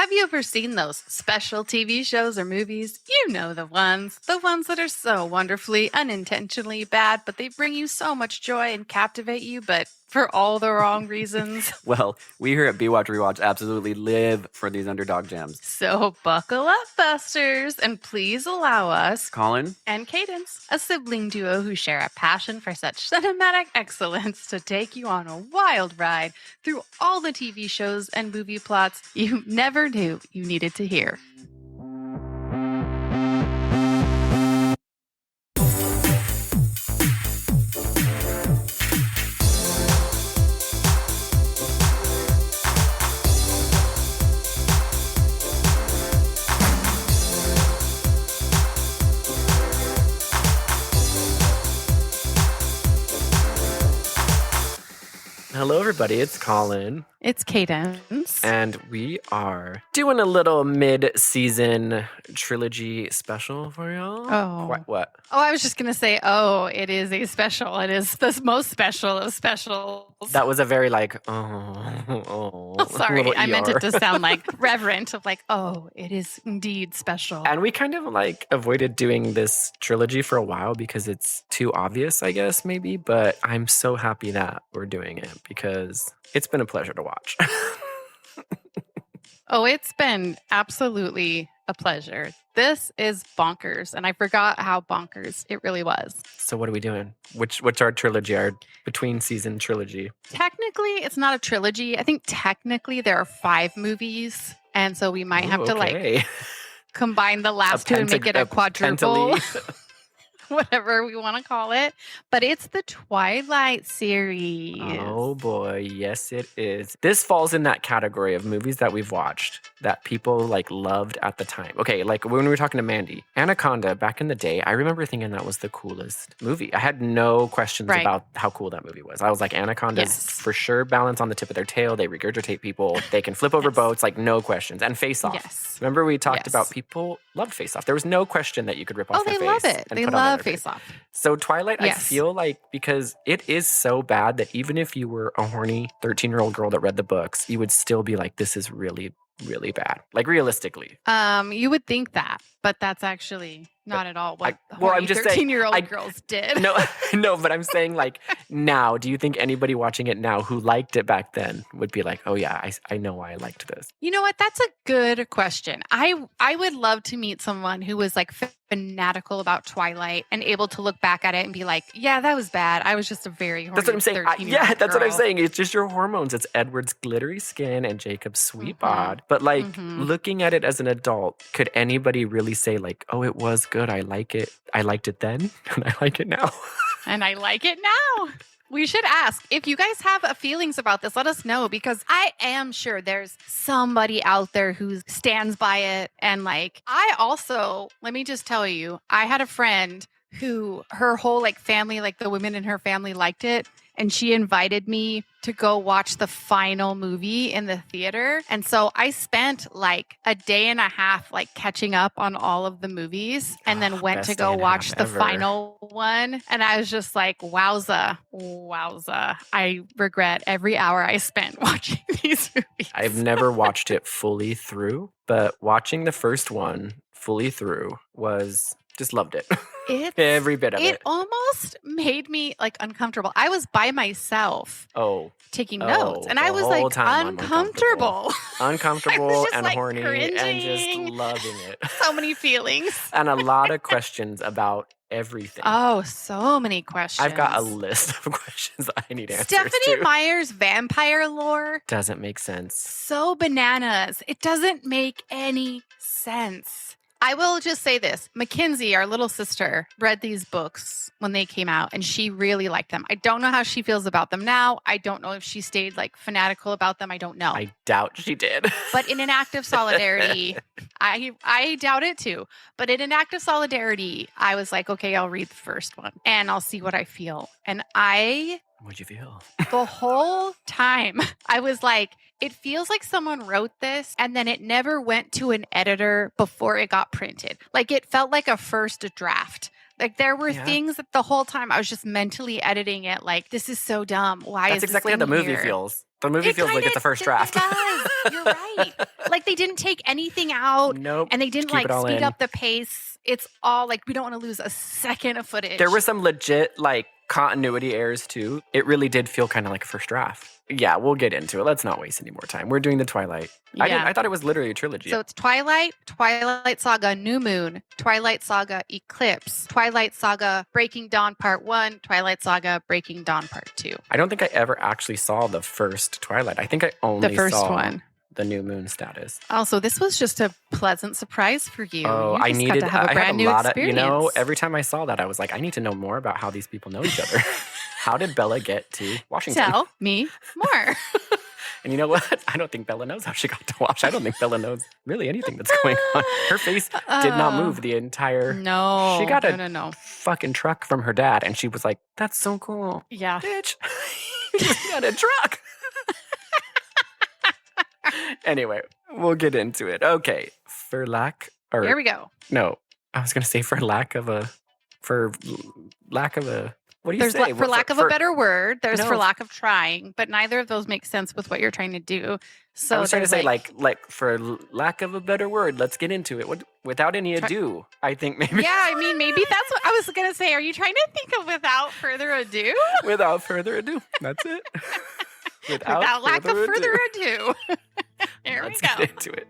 Have you ever seen those special TV shows or movies? You know the ones that are so wonderfully, unintentionally bad, but they bring you so much joy and captivate you, but for all the wrong reasons. Well, we here at B-Watch Rewatch absolutely live for these underdog gems. So buckle up, Busters, and please allow us, Colin and Cadence, a sibling duo who share a passion for such cinematic excellence, to take you on a wild ride through all the TV shows and movie plots you never knew you needed to hear. Hello, everybody. It's Colin. It's Cadence. And we are doing a little mid-season trilogy special for y'all. Oh. What? Oh, I was just going to say, it is a special. It is the most special of specials. That was a very sorry. I meant it to sound like reverent of it is indeed special. And we kind of avoided doing this trilogy for a while because it's too obvious, I guess, maybe. But I'm so happy that we're doing it because it's been a pleasure to watch. Oh, it's been absolutely a pleasure. This is bonkers, and I forgot how bonkers it really was. So what are we doing? What's our trilogy, our between-season trilogy? Technically, it's not a trilogy. I think technically there are 5 movies, and so we might have to combine the last two and make it a quadruple. Whatever we want to call it. But it's the Twilight series. Oh boy, yes it is. This falls in that category of movies that we've watched that people loved at the time. Okay, when we were talking to Mandy, Anaconda back in the day, I remember thinking that was the coolest movie. I had no questions about how cool that movie was. I was like, Anaconda's for sure balance on the tip of their tail. They regurgitate people. They can flip over boats, no questions. And Face Off. Yes. Remember we talked about people loved Face Off. There was no question that you could rip off their face. Oh, they love it. They love Face Off. So Twilight, I feel because it is so bad that even if you were a horny 13-year-old girl that read the books, you would still be like, this is really, really bad. Realistically. You would think that, but that's actually not at all what I'm just 13-year-old girls did. No, but I'm saying now, do you think anybody watching it now who liked it back then would be like, oh yeah, I know why I liked this? You know what? That's a good question. I would love to meet someone who was fanatical about Twilight and able to look back at it and be like, yeah, that was bad. I was just a very horny 13-year-old that's girl. what I'm saying. It's just your hormones. It's Edward's glittery skin and Jacob's sweet bod. But looking at it as an adult, could anybody really say oh, it was good. I like it. I liked it then and I like it now. And I like it now. We should ask if you guys have feelings about this. Let us know, because I am sure there's somebody out there who stands by it. And I also, let me just tell you, I had a friend who her whole family, the women in her family liked it. And she invited me to go watch the final movie in the theater. And so I spent a day and a half catching up on all of the movies, and then went to go watch the final one. And I was just wowza. I regret every hour I spent watching these movies. I've never watched it fully through, but watching the first one fully through was... just loved it. Every bit of it. It almost made me uncomfortable. I was by myself. Taking notes. And I was uncomfortable. Uncomfortable and just, horny cringing. And just loving it. So many feelings. And a lot of questions about everything. Oh, so many questions. I've got a list of questions I need answers Stephenie to. Meyer's vampire lore doesn't make sense. So bananas. It doesn't make any sense. I will just say this. Mackenzie, our little sister, read these books when they came out, and she really liked them. I don't know how she feels about them now. I don't know if she stayed fanatical about them. I don't know. I doubt she did. But in an act of solidarity, I doubt it too. But in an act of solidarity, I was like, okay, I'll read the first one and I'll see what I feel. And what'd you feel? The whole time, I was like, it feels like someone wrote this and then it never went to an editor before it got printed. It felt like a first draft. There were things that the whole time I was just mentally editing it. This is so dumb. Why is this exactly how the movie feels. The movie It feels like it's a first draft. does. You're right. Like they didn't take anything out. Nope. And they didn't Keep like it all speed in. up the pace. It's all like we don't want to lose a second of footage. There were some legit like continuity errors too. It really did feel kind of like a first draft. Yeah, we'll get into it. Let's not waste any more time. We're doing the Twilight. Yeah. I thought it was literally a trilogy. So it's Twilight, Twilight Saga New Moon, Twilight Saga Eclipse, Twilight Saga Breaking Dawn Part 1, Twilight Saga Breaking Dawn Part 2. I don't think I ever actually saw the first Twilight. I think I only The first saw one. the New Moon status. Oh, so this was just a pleasant surprise for you. Oh, You I just needed got to have a I brand had a new lot experience. of, every time I saw that, I was like, I need to know more about how these people know each other. How did Bella get to Washington? Tell me more. And you know what? I don't think Bella knows how she got to Wash. I don't think Bella knows really anything that's going on. Her face did not move the entire. No. She got a no. fucking truck from her dad, and she was like, "That's so cool, Yeah. bitch. You just got a truck." Anyway, we'll get into it. Okay, for lack or Here we go. no, I was gonna say for lack of a. What do you There's say? for lack of a better word, there's No. for lack of trying, but neither of those make sense with what you're trying to do. So I was trying to there's say like for lack of a better word, let's get into it. Without any ado, I think maybe. yeah, I mean, maybe that's what I was going to say. Are you trying to think of without further ado? Without further ado, that's it. Without lack of further ado. Here Let's we go. get into it.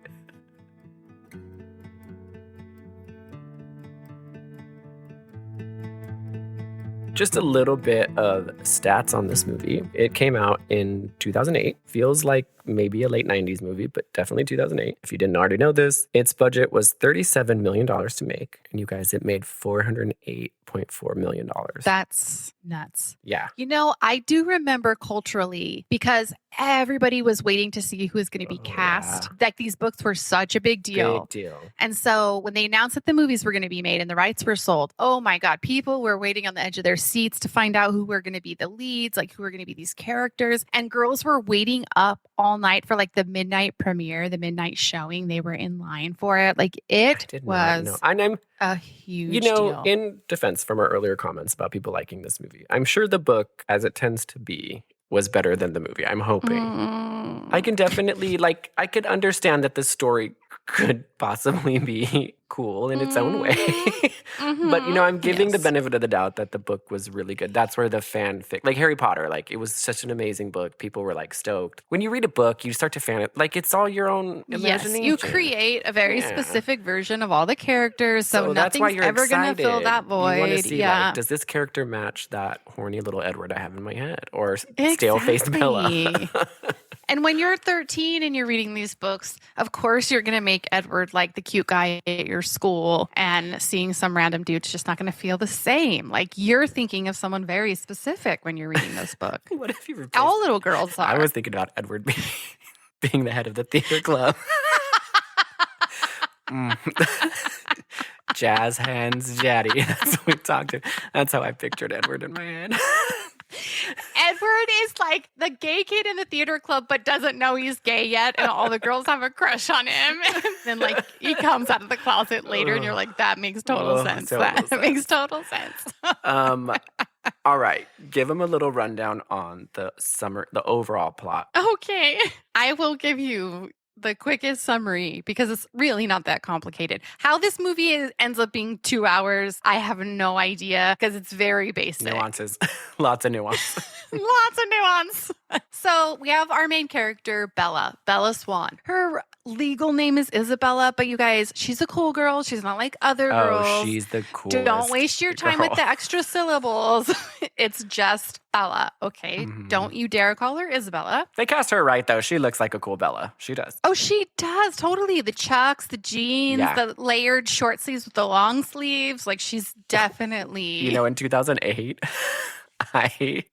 Just a little bit of stats on this movie. It came out in 2008. Feels like maybe a late 90s movie, but definitely 2008. If you didn't already know this, its budget was $37 million to make. And you guys, it made $408.4 million. That's nuts. Yeah. You know, I do remember culturally because everybody was waiting to see who was going to be cast. Yeah. Like these books were such a big deal. Big deal. And so when they announced that the movies were going to be made and the rights were sold, oh my God, people were waiting on the edge of their seats to find out who were going to be the leads, like who were going to be these characters. And girls were waiting up all night for like the midnight premiere, the midnight showing. They were in line for it. Like it was a huge deal. In defense from our earlier comments about people liking this movie, I'm sure the book, as it tends to be, was better than the movie. I'm hoping. I can definitely, I could understand that the story could possibly be cool in its own way. But, I'm giving the benefit of the doubt that the book was really good. That's where the fanfic, like Harry Potter, it was such an amazing book. People were, stoked. When you read a book, you start to fan it. It's all your own imagination. Yes, you create a very specific version of all the characters, so nothing's ever going to fill that void. You want to see, does this character match that horny little Edward I have in my head? Or Exactly. stale-faced Bella? And when you're 13 and you're reading these books, of course you're going to make Edward like the cute guy at your school, and seeing some random dude's just not going to feel the same. Like you're thinking of someone very specific when you're reading this book. What if you replaced all little girls are. I was thinking about Edward being the head of the theater club. Jazz hands, Jaddy. That's what we talked to. That's how I pictured Edward in my head. Edward is like the gay kid in the theater club, but doesn't know he's gay yet, and all the girls have a crush on him. And then, he comes out of the closet later, and you're like, "That makes total sense. That makes total sense." All right, give him a little rundown on the overall plot. Okay, I will give you the quickest summary because it's really not that complicated. How this movie ends up being 2 hours, I have no idea because it's very basic. Nuances. Lots of nuance. Lots of nuance. So we have our main character, Bella Swan. Her legal name is Isabella, but you guys, she's a cool girl. She's not like other girls. Oh, she's the coolest. Don't waste your time with the extra syllables. It's just Bella, okay? Mm-hmm. Don't you dare call her Isabella. They cast her right, though. She looks like a cool Bella. She does. Oh, she does. Totally. The chucks, the jeans, the layered short sleeves with the long sleeves. She's definitely... in 2008...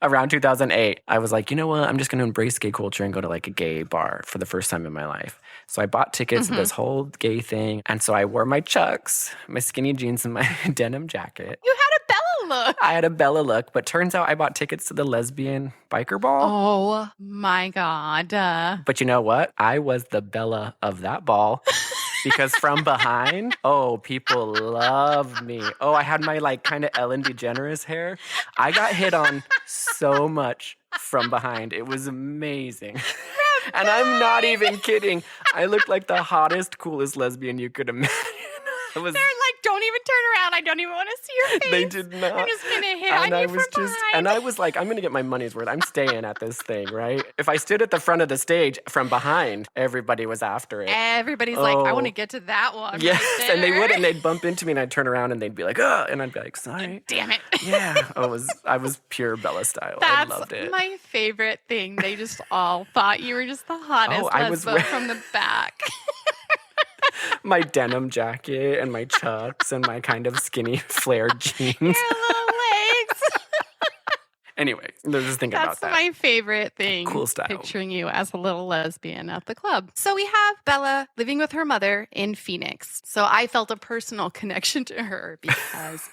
around 2008, I was like, you know what? I'm just going to embrace gay culture and go to a gay bar for the first time in my life. So I bought tickets to this whole gay thing. And so I wore my chucks, my skinny jeans, and my denim jacket. You had a Bella look. I had a Bella look, but turns out I bought tickets to the lesbian biker ball. Oh my God. But you know what? I was the Bella of that ball. Because from behind, people loved me. Oh, I had my kind of Ellen DeGeneres hair. I got hit on so much from behind. It was amazing. And I'm not even kidding. I looked like the hottest, coolest lesbian you could imagine. They're like, don't even turn around. I don't even want to see your face. They did not. I'm just going to hit on you from behind. And I was like, I'm going to get my money's worth. I'm staying at this thing, right? If I stood at the front of the stage from behind, everybody was after it. Everybody's like, I want to get to that one. Yes, right and they would, and they'd bump into me, and I'd turn around, and they'd be like, "Oh," and I'd be like, "Sorry." Damn it. Yeah, I was pure Bella style. I loved it. That's my favorite thing. They just all thought you were just the hottest lesbo from the back. My denim jacket and my chucks and my kind of skinny flared jeans. Your little legs. Anyway, they're just thinking about that. That's my favorite thing. Cool style. Picturing you as a little lesbian at the club. So we have Bella living with her mother in Phoenix. So I felt a personal connection to her because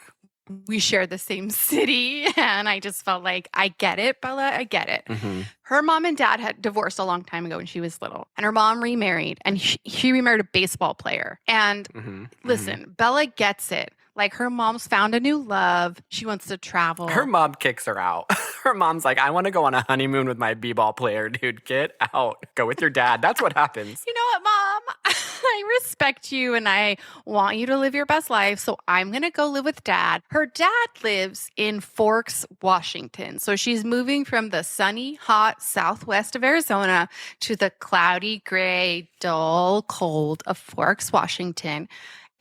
we share the same city. And I just felt like, I get it, Bella. I get it. Mm-hmm. Her mom and dad had divorced a long time ago when she was little. And her mom remarried. And she remarried a baseball player. And listen, Bella gets it. Like, her mom's found a new love. She wants to travel. Her mom kicks her out. Her mom's like, I want to go on a honeymoon with my b-ball player, dude. Get out. Go with your dad. That's what happens. You know what, Mom? I respect you and I want you to live your best life. So I'm going to go live with Dad. Her dad lives in Forks, Washington. So she's moving from the sunny, hot southwest of Arizona to the cloudy, gray, dull, cold of Forks, Washington,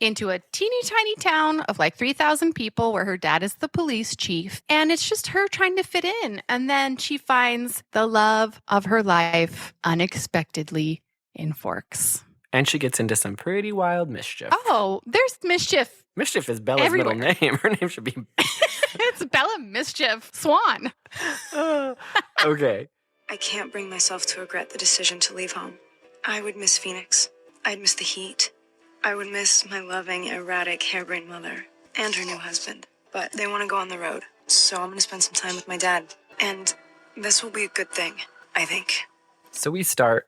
into a teeny tiny town of like 3,000 people where her dad is the police chief. And it's just her trying to fit in. And then she finds the love of her life unexpectedly in Forks. And she gets into some pretty wild mischief. Oh, there's mischief. Mischief is Bella's middle name. Her name should be... It's Bella Mischief Swan. Okay. I can't bring myself to regret the decision to leave home. I would miss Phoenix. I'd miss the heat. I would miss my loving, erratic, harebrained mother and her new husband. But they want to go on the road, so I'm going to spend some time with my dad. And this will be a good thing, I think. So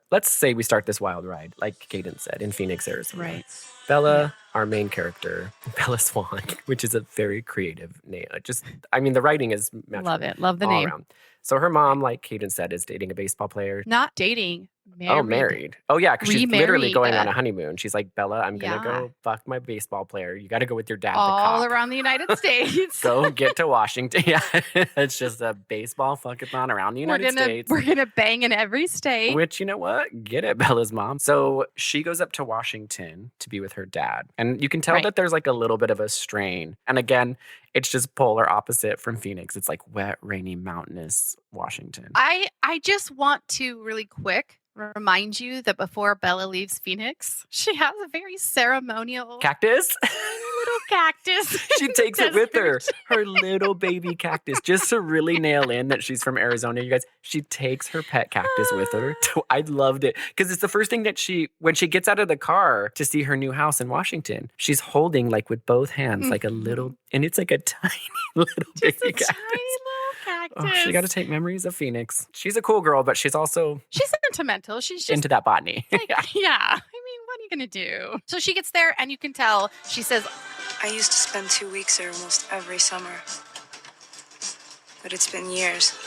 let's say we start this wild ride, like Kaden said, in Phoenix, Arizona. Right. Bella, our main character, Bella Swan, which is a very creative name. The writing is magical. Love it. Love the all name. around. So her mom, like Kaden said, is dating a baseball player. Not dating. Married. Oh, married. Oh, yeah, because she's literally going on a honeymoon. She's like, Bella, I'm going to go fuck my baseball player. You got to go with your dad, the cop. All around the United States. Go get to Washington. Yeah, it's just a baseball fuckathon around the United States. We're going to bang in every state. Which, you know what? Get it, Bella's mom. So she goes up to Washington to be with her dad. And you can tell that there's like a little bit of a strain. And again, it's just polar opposite from Phoenix. It's like wet, rainy, mountainous Washington. I just want to really quick remind you that before Bella leaves Phoenix, she has a very ceremonial cactus. Little cactus. She takes it with her little baby cactus, just to really nail in that she's from Arizona. You guys, she takes her pet cactus with her. I loved it because it's the first thing that when she gets out of the car to see her new house in Washington, she's holding like with both hands, like a little, and it's like a tiny little baby cactus. Tiny little cactus. Oh, she got to take memories of Phoenix. She's a cool girl, but she's sentimental. She's just into that botany. Like, yeah. I mean, what are you going to do? So she gets there and you can tell, she says, I used to spend 2 weeks there almost every summer. But it's been years.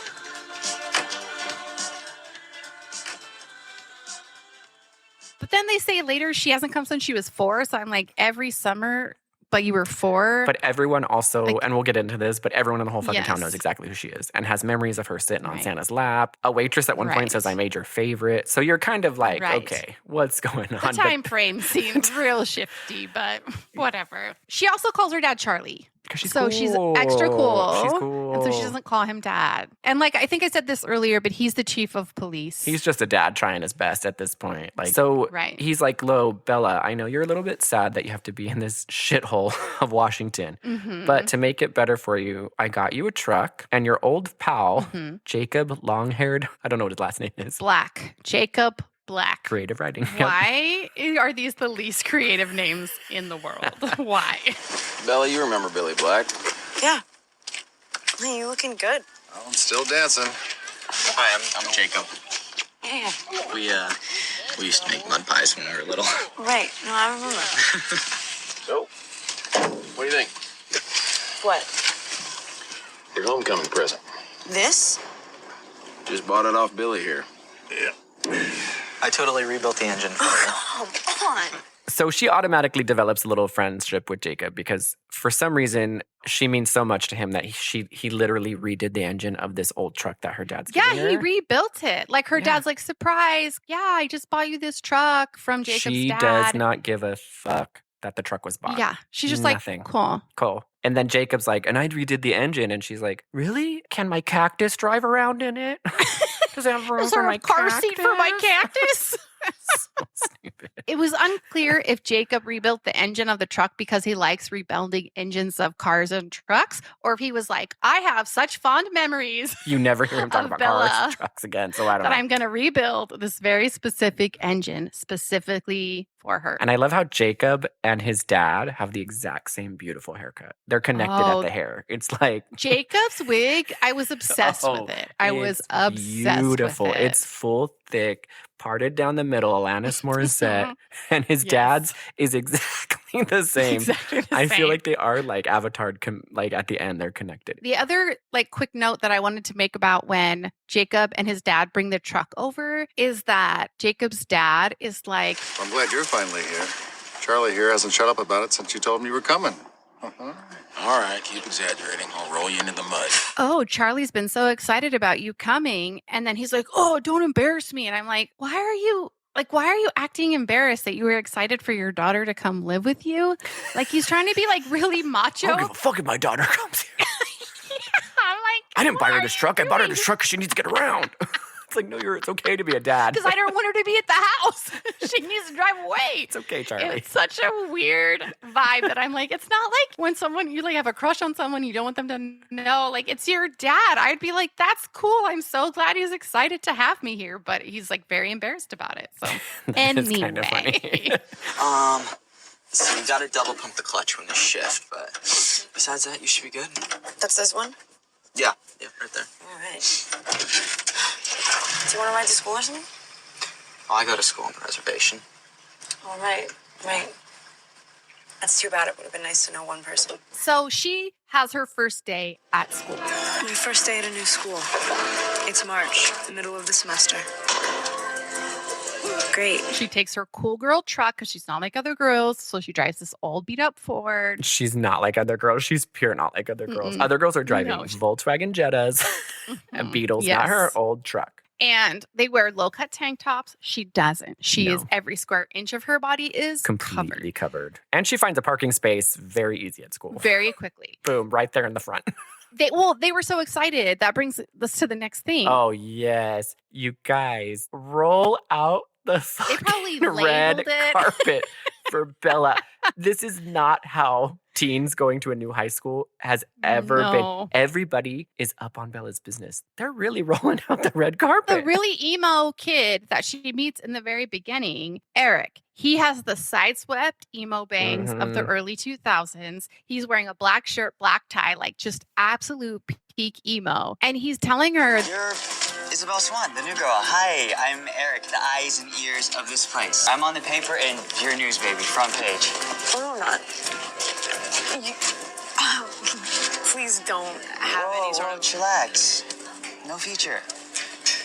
But then they say later she hasn't come since she was 4. So I'm like, every summer, but you were 4. But everyone also, and we'll get into this, but everyone in the whole fucking town knows exactly who she is and has memories of her sitting on Santa's lap. A waitress at one point says, I made your favorite. So you're kind of like, okay, what's going on? The time frame seems real shifty, but whatever. She also calls her dad Charlie. She's so cool. she's extra cool. She's cool. And so she doesn't call him dad. And like, I think I said this earlier, but he's the chief of police. He's just a dad trying his best at this point. He's like, Lo, Bella, I know you're a little bit sad that you have to be in this shithole of Washington. Mm-hmm. But to make it better for you, I got you a truck and your old pal, Jacob Longhaired, I don't know what his last name is. Black. Jacob Black. Creative writing. Why are these the least creative names in the world? Why? Bella, you remember Billy Black? Yeah. Hey, you looking good. Oh, I'm still dancing. Hi, I'm Jacob. Yeah. We used to make mud pies when we were little. Right. No, I remember. So, what do you think? What? Your homecoming present. This? Just bought it off Billy here. I totally rebuilt the engine for you. Come on. So she automatically develops a little friendship with Jacob because for some reason she means so much to him that he literally redid the engine of this old truck that her dad's giving her. He rebuilt it. Like her dad's like, surprise. Yeah, I just bought you this truck from Jacob's dad. She does not give a fuck that the truck was bought. Yeah, she's just Nothing. like, cool. Cool. And then Jacob's like, and I redid the engine. And she's like, really? Can my cactus drive around in it? Does it have room Is for there my a car seat for my cactus? cactus? So stupid. It was unclear if Jacob rebuilt the engine of the truck because he likes rebuilding engines of cars and trucks, or if he was like, I have such fond memories You never hear him talk Of about Bella. cars and trucks again. So I don't that know. I'm going to rebuild this very specific engine specifically for her. And I love how Jacob and his dad have the exact same beautiful haircut. They're connected Oh. at the hair. It's like Jacob's wig, I was obsessed Oh, with it. I was it's obsessed beautiful. with it. It's full, thick, parted down the middle. Alanis Morissette, and his Yes. dad's is exactly the same. Exactly the I feel same. like they are like avatared. Like at the end, they're connected. The other like quick note that I wanted to make about when Jacob and his dad bring the truck over is that Jacob's dad is like, I'm glad you're finally here. Charlie here hasn't shut up about it since you told him you were coming. All right, keep exaggerating. I'll roll you into the mud. oh, Charlie's been so excited about you coming. And then he's like, oh, don't embarrass me. And I'm like, why are you acting embarrassed that you were excited for your daughter to come live with you? Like he's trying to be like really macho. I don't give a fuck if my daughter comes here. I'm like, I didn't buy her what this are truck. you I bought her doing? this truck because she needs to get around. It's like, no, it's okay to be a dad. Because I don't want her to be at the house. She needs to drive away. It's okay, Charlie. It's such a weird vibe that I'm like, it's not like when someone, you like have a crush on someone, you don't want them to know, like it's your dad. I'd be like, that's cool. I'm so glad he's excited to have me here. But he's like very embarrassed about it. So That is kind of anyway. funny. So you gotta double pump the clutch when you shift, but besides that, you should be good. That's this one? Yeah, right there. All right. Do you want to ride to school or something? Oh, I go to school on the reservation. All right. Right. That's too bad. It would have been nice to know one person. So she has her first day at school. My first day at a new school. It's March, the middle of the semester. Great. She takes her cool girl truck because she's not like other girls. So she drives this old beat up Ford. She's not like other girls. She's pure not like other girls. Mm-mm. Other girls are driving No. Volkswagen Jettas and Beetles, not her Yes. old truck. And they wear low cut tank tops. She doesn't. She No. is every square inch of her body is Completely covered. And she finds a parking space very easy at school. very quickly. Boom, right there in the front. They were so excited. That brings us to the next thing. Oh, yes. You guys, roll out the probably fucking red labeled it. carpet for Bella. This is not how teens going to a new high school has ever No. been. Everybody is up on Bella's business. They're really rolling out the red carpet. The really emo kid that she meets in the very beginning, Eric, he has the sideswept emo bangs of the Mhm. early 2000s. He's wearing a black shirt, black tie, like just absolute peak emo. And he's telling her, You're Isabel Swan, the new girl. Hi, I'm Eric, the eyes and ears of this place. I'm on the paper and your news, baby, front page. Oh, no, I'm not. You, please don't have any sort of... Chillax. No feature.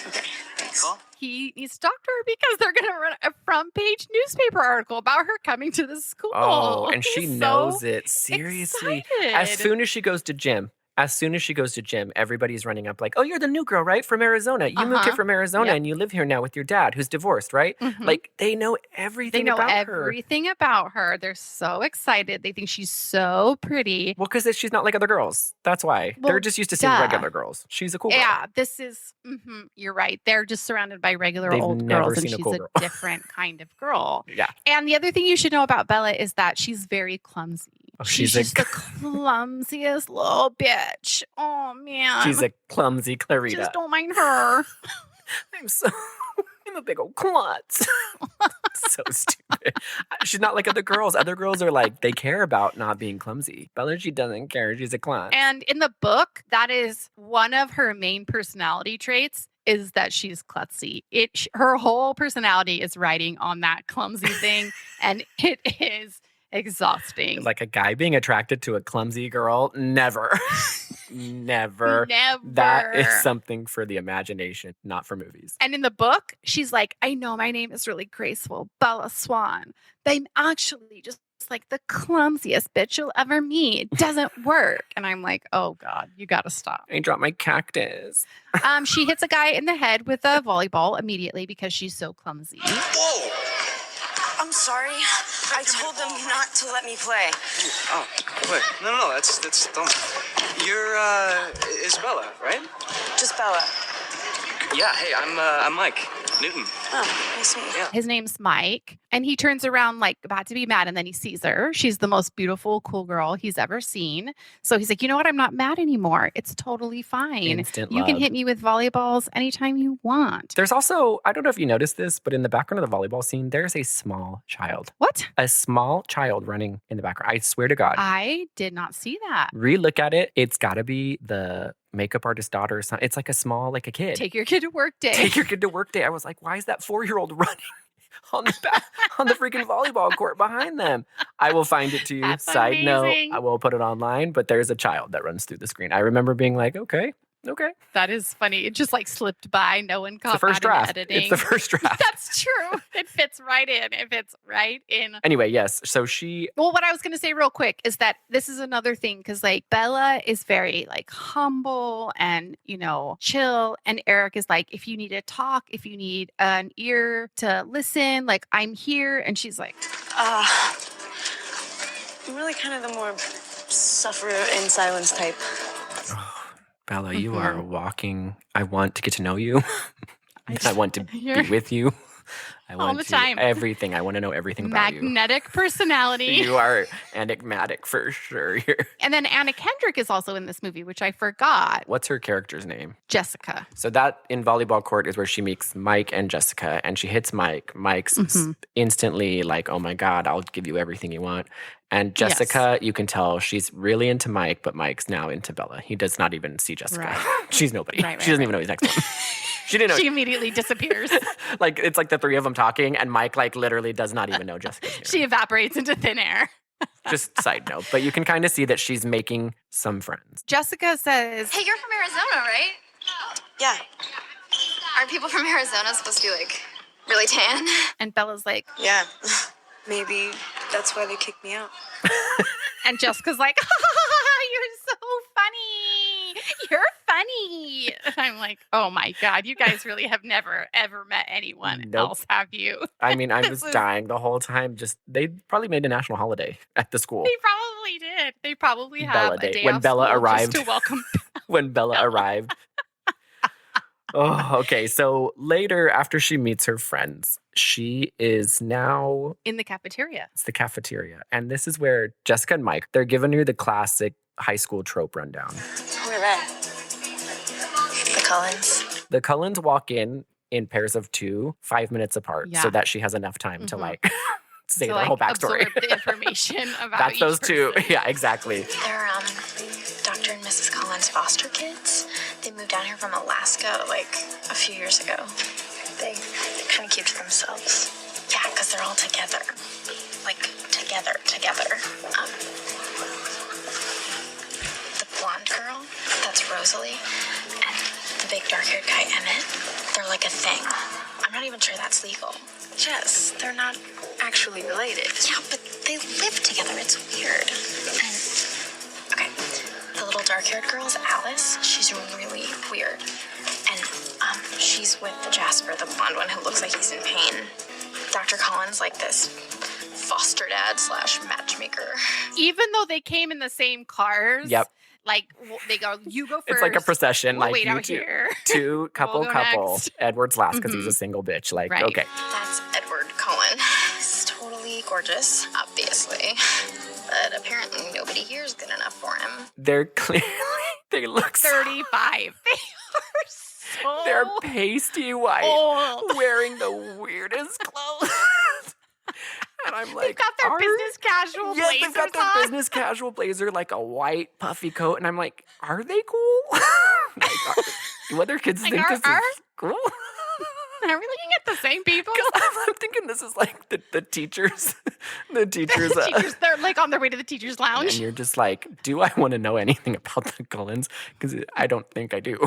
Okay, thanks. Cool? he needs to talk to her because they're going to run a front page newspaper article about her coming to the school. Oh, and she He's knows so it. Seriously. excited. As soon as she goes to gym, everybody's running up like, oh, you're the new girl, right? From Arizona. You moved here Uh-huh. from Arizona Yep. and you live here now with your dad who's divorced, right? Mhm. Like they know They everything know about her. everything about her. They're so excited. They think she's so pretty. Well, because she's not like other girls. That's why. Well, They're just used to seeing duh. regular girls. She's a cool girl. Yeah, this is, you're right. They're just surrounded by regular They've old never girls, and seen a she's cool a girl. different kind of girl. Yeah. And the other thing you should know about Bella is that she's very clumsy. Oh, she's she's a just the clumsiest little bitch. Oh, man. She's a clumsy Clarita. Just don't mind her. I'm a big old klutz. So stupid. She's not like other girls. Other girls are like, they care about not being clumsy. Bella, she doesn't care. She's a klutz. And in the book, that is one of her main personality traits is that she's klutzy. Her whole personality is riding on that clumsy thing. And it Exhausting. Like a guy being attracted to a clumsy girl? Never. Never. That is something for the imagination, not for movies. And in the book, she's like, I know my name is really graceful, Bella Swan, but I'm actually just like the clumsiest bitch you'll ever meet. It doesn't work. And I'm like, oh God, you got to stop. I dropped my cactus. She hits a guy in the head with a volleyball immediately because she's so clumsy. Whoa! I'm sorry. I told them not to let me play. Oh, wait. No, that's dumb. You're, Isabella, right? Just Bella. Yeah, hey, I'm Mike Newton. Oh, nice to meet you. Yeah. His name's Mike, and he turns around like about to be mad, and then he sees her. She's the most beautiful, cool girl he's ever seen. So he's like, you know what? I'm not mad anymore. It's totally fine. Instant You can love. hit me with volleyballs anytime you want. There's also, I don't know if you noticed this, but in the background of the volleyball scene, there's a small child. What? A small child running in the background. I swear to God. I did not see that. Re-look at it. It's got to be the makeup artist daughter or something. It's like a small, like a kid. Take your kid to work day. Take your kid to work day. I was like, why is that 4-year-old running on the back on the freaking volleyball court behind them? I will find it to you. That's Side note, amazing. I will put it online, but there's a child that runs through the screen. I remember being like, okay. That is funny. It just like slipped by. No one It's caught the first that in draft. editing. It's the first draft. That's true. It fits right in. It fits right in. Anyway, yes. So she, Well, what I was going to say real quick is that this is another thing because like Bella is very like humble and, chill. And Eric is like, if you need to talk, if you need an ear to listen, like I'm here. And she's like, I'm really kind of the more suffer in silence type. Bella, you are a walking, I want to get to know you. I want to be You're- with you. I All want the to- time. Everything. I want to know everything about you. magnetic personality. You are enigmatic for sure. And then Anna Kendrick is also in this movie, which I forgot. What's her character's name? Jessica. So that in volleyball court is where she meets Mike and Jessica, and she hits Mike. Mike's instantly like, oh my God, I'll give you everything you want. And Jessica, you can tell she's really into Mike, but Mike's now into Bella. He does not even see Jessica. Right. She's nobody. Right, She doesn't even know he's next to him. She didn't know. She immediately disappears. Like it's like the three of them talking, and Mike like literally does not even know Jessica's here. She evaporates into thin air. Just side note, but you can kind of see that she's making some friends. Jessica says, Hey, you're from Arizona, right? Yeah. Aren't people from Arizona supposed to be like really tan? and Bella's like, Yeah. Maybe that's why they kicked me out. and Jessica's like, you're so funny. You're funny. And I'm like, oh my God, you guys really have never, ever met anyone Nope. else, have you? I mean, I was This is- dying the whole time. Just they probably made a national holiday at the school They probably did. They probably have Bella a Day. day When off Bella school arrived. just to welcome. when Bella arrived. Oh, okay. So later, after she meets her friends, she is now in the cafeteria. it's the cafeteria, and this is where Jessica and Mike they're giving her the classic high school trope rundown. Who are they? The Cullens. The Cullens walk in pairs of 2, 5 minutes apart, so Yeah. that she has enough time to Mhm. like say To, their whole backstory. absorb the information about That's each those two. person. Yeah, exactly. They're Dr. and Mrs. Collins' foster kids. They moved down here from Alaska like a few years ago. They kind of keep to themselves. Yeah, because they're all together. Like together. The blonde girl, that's Rosalie, and the big dark-haired guy, Emmett, they're like a thing. I'm not even sure that's legal. Jess, they're not actually related. Yeah, but they live together. It's weird. And, okay, the little dark-haired girl is Alice. She's really weird. And, she's with Jasper, the blonde one who looks like he's in pain. Dr. Collins like this foster dad / matchmaker. Even though they came in the same cars. Yep. Like they go, you go first. It's like a procession. We'll like wait you out two, here. two couple. We'll go next. Edward's last because he's a single bitch. Like, Right. okay. That's Edward Cullen. He's totally gorgeous, obviously. But apparently nobody here is good enough for him. They're clearly they look so 35. They are so they're pasty white, old. wearing the weirdest clothes. And I'm like, They've got their are- business casual Yes, blazers they've got their on. business casual blazer, like a white puffy coat, and I'm like, are they cool? Like, do other kids Like, think are- this is are- cool? Are we looking at the same people? I'm thinking this is like the teachers. The teachers. The teachers, they're like on their way to the teacher's lounge. And you're just like, do I want to know anything about the Cullens? Because I don't think I do.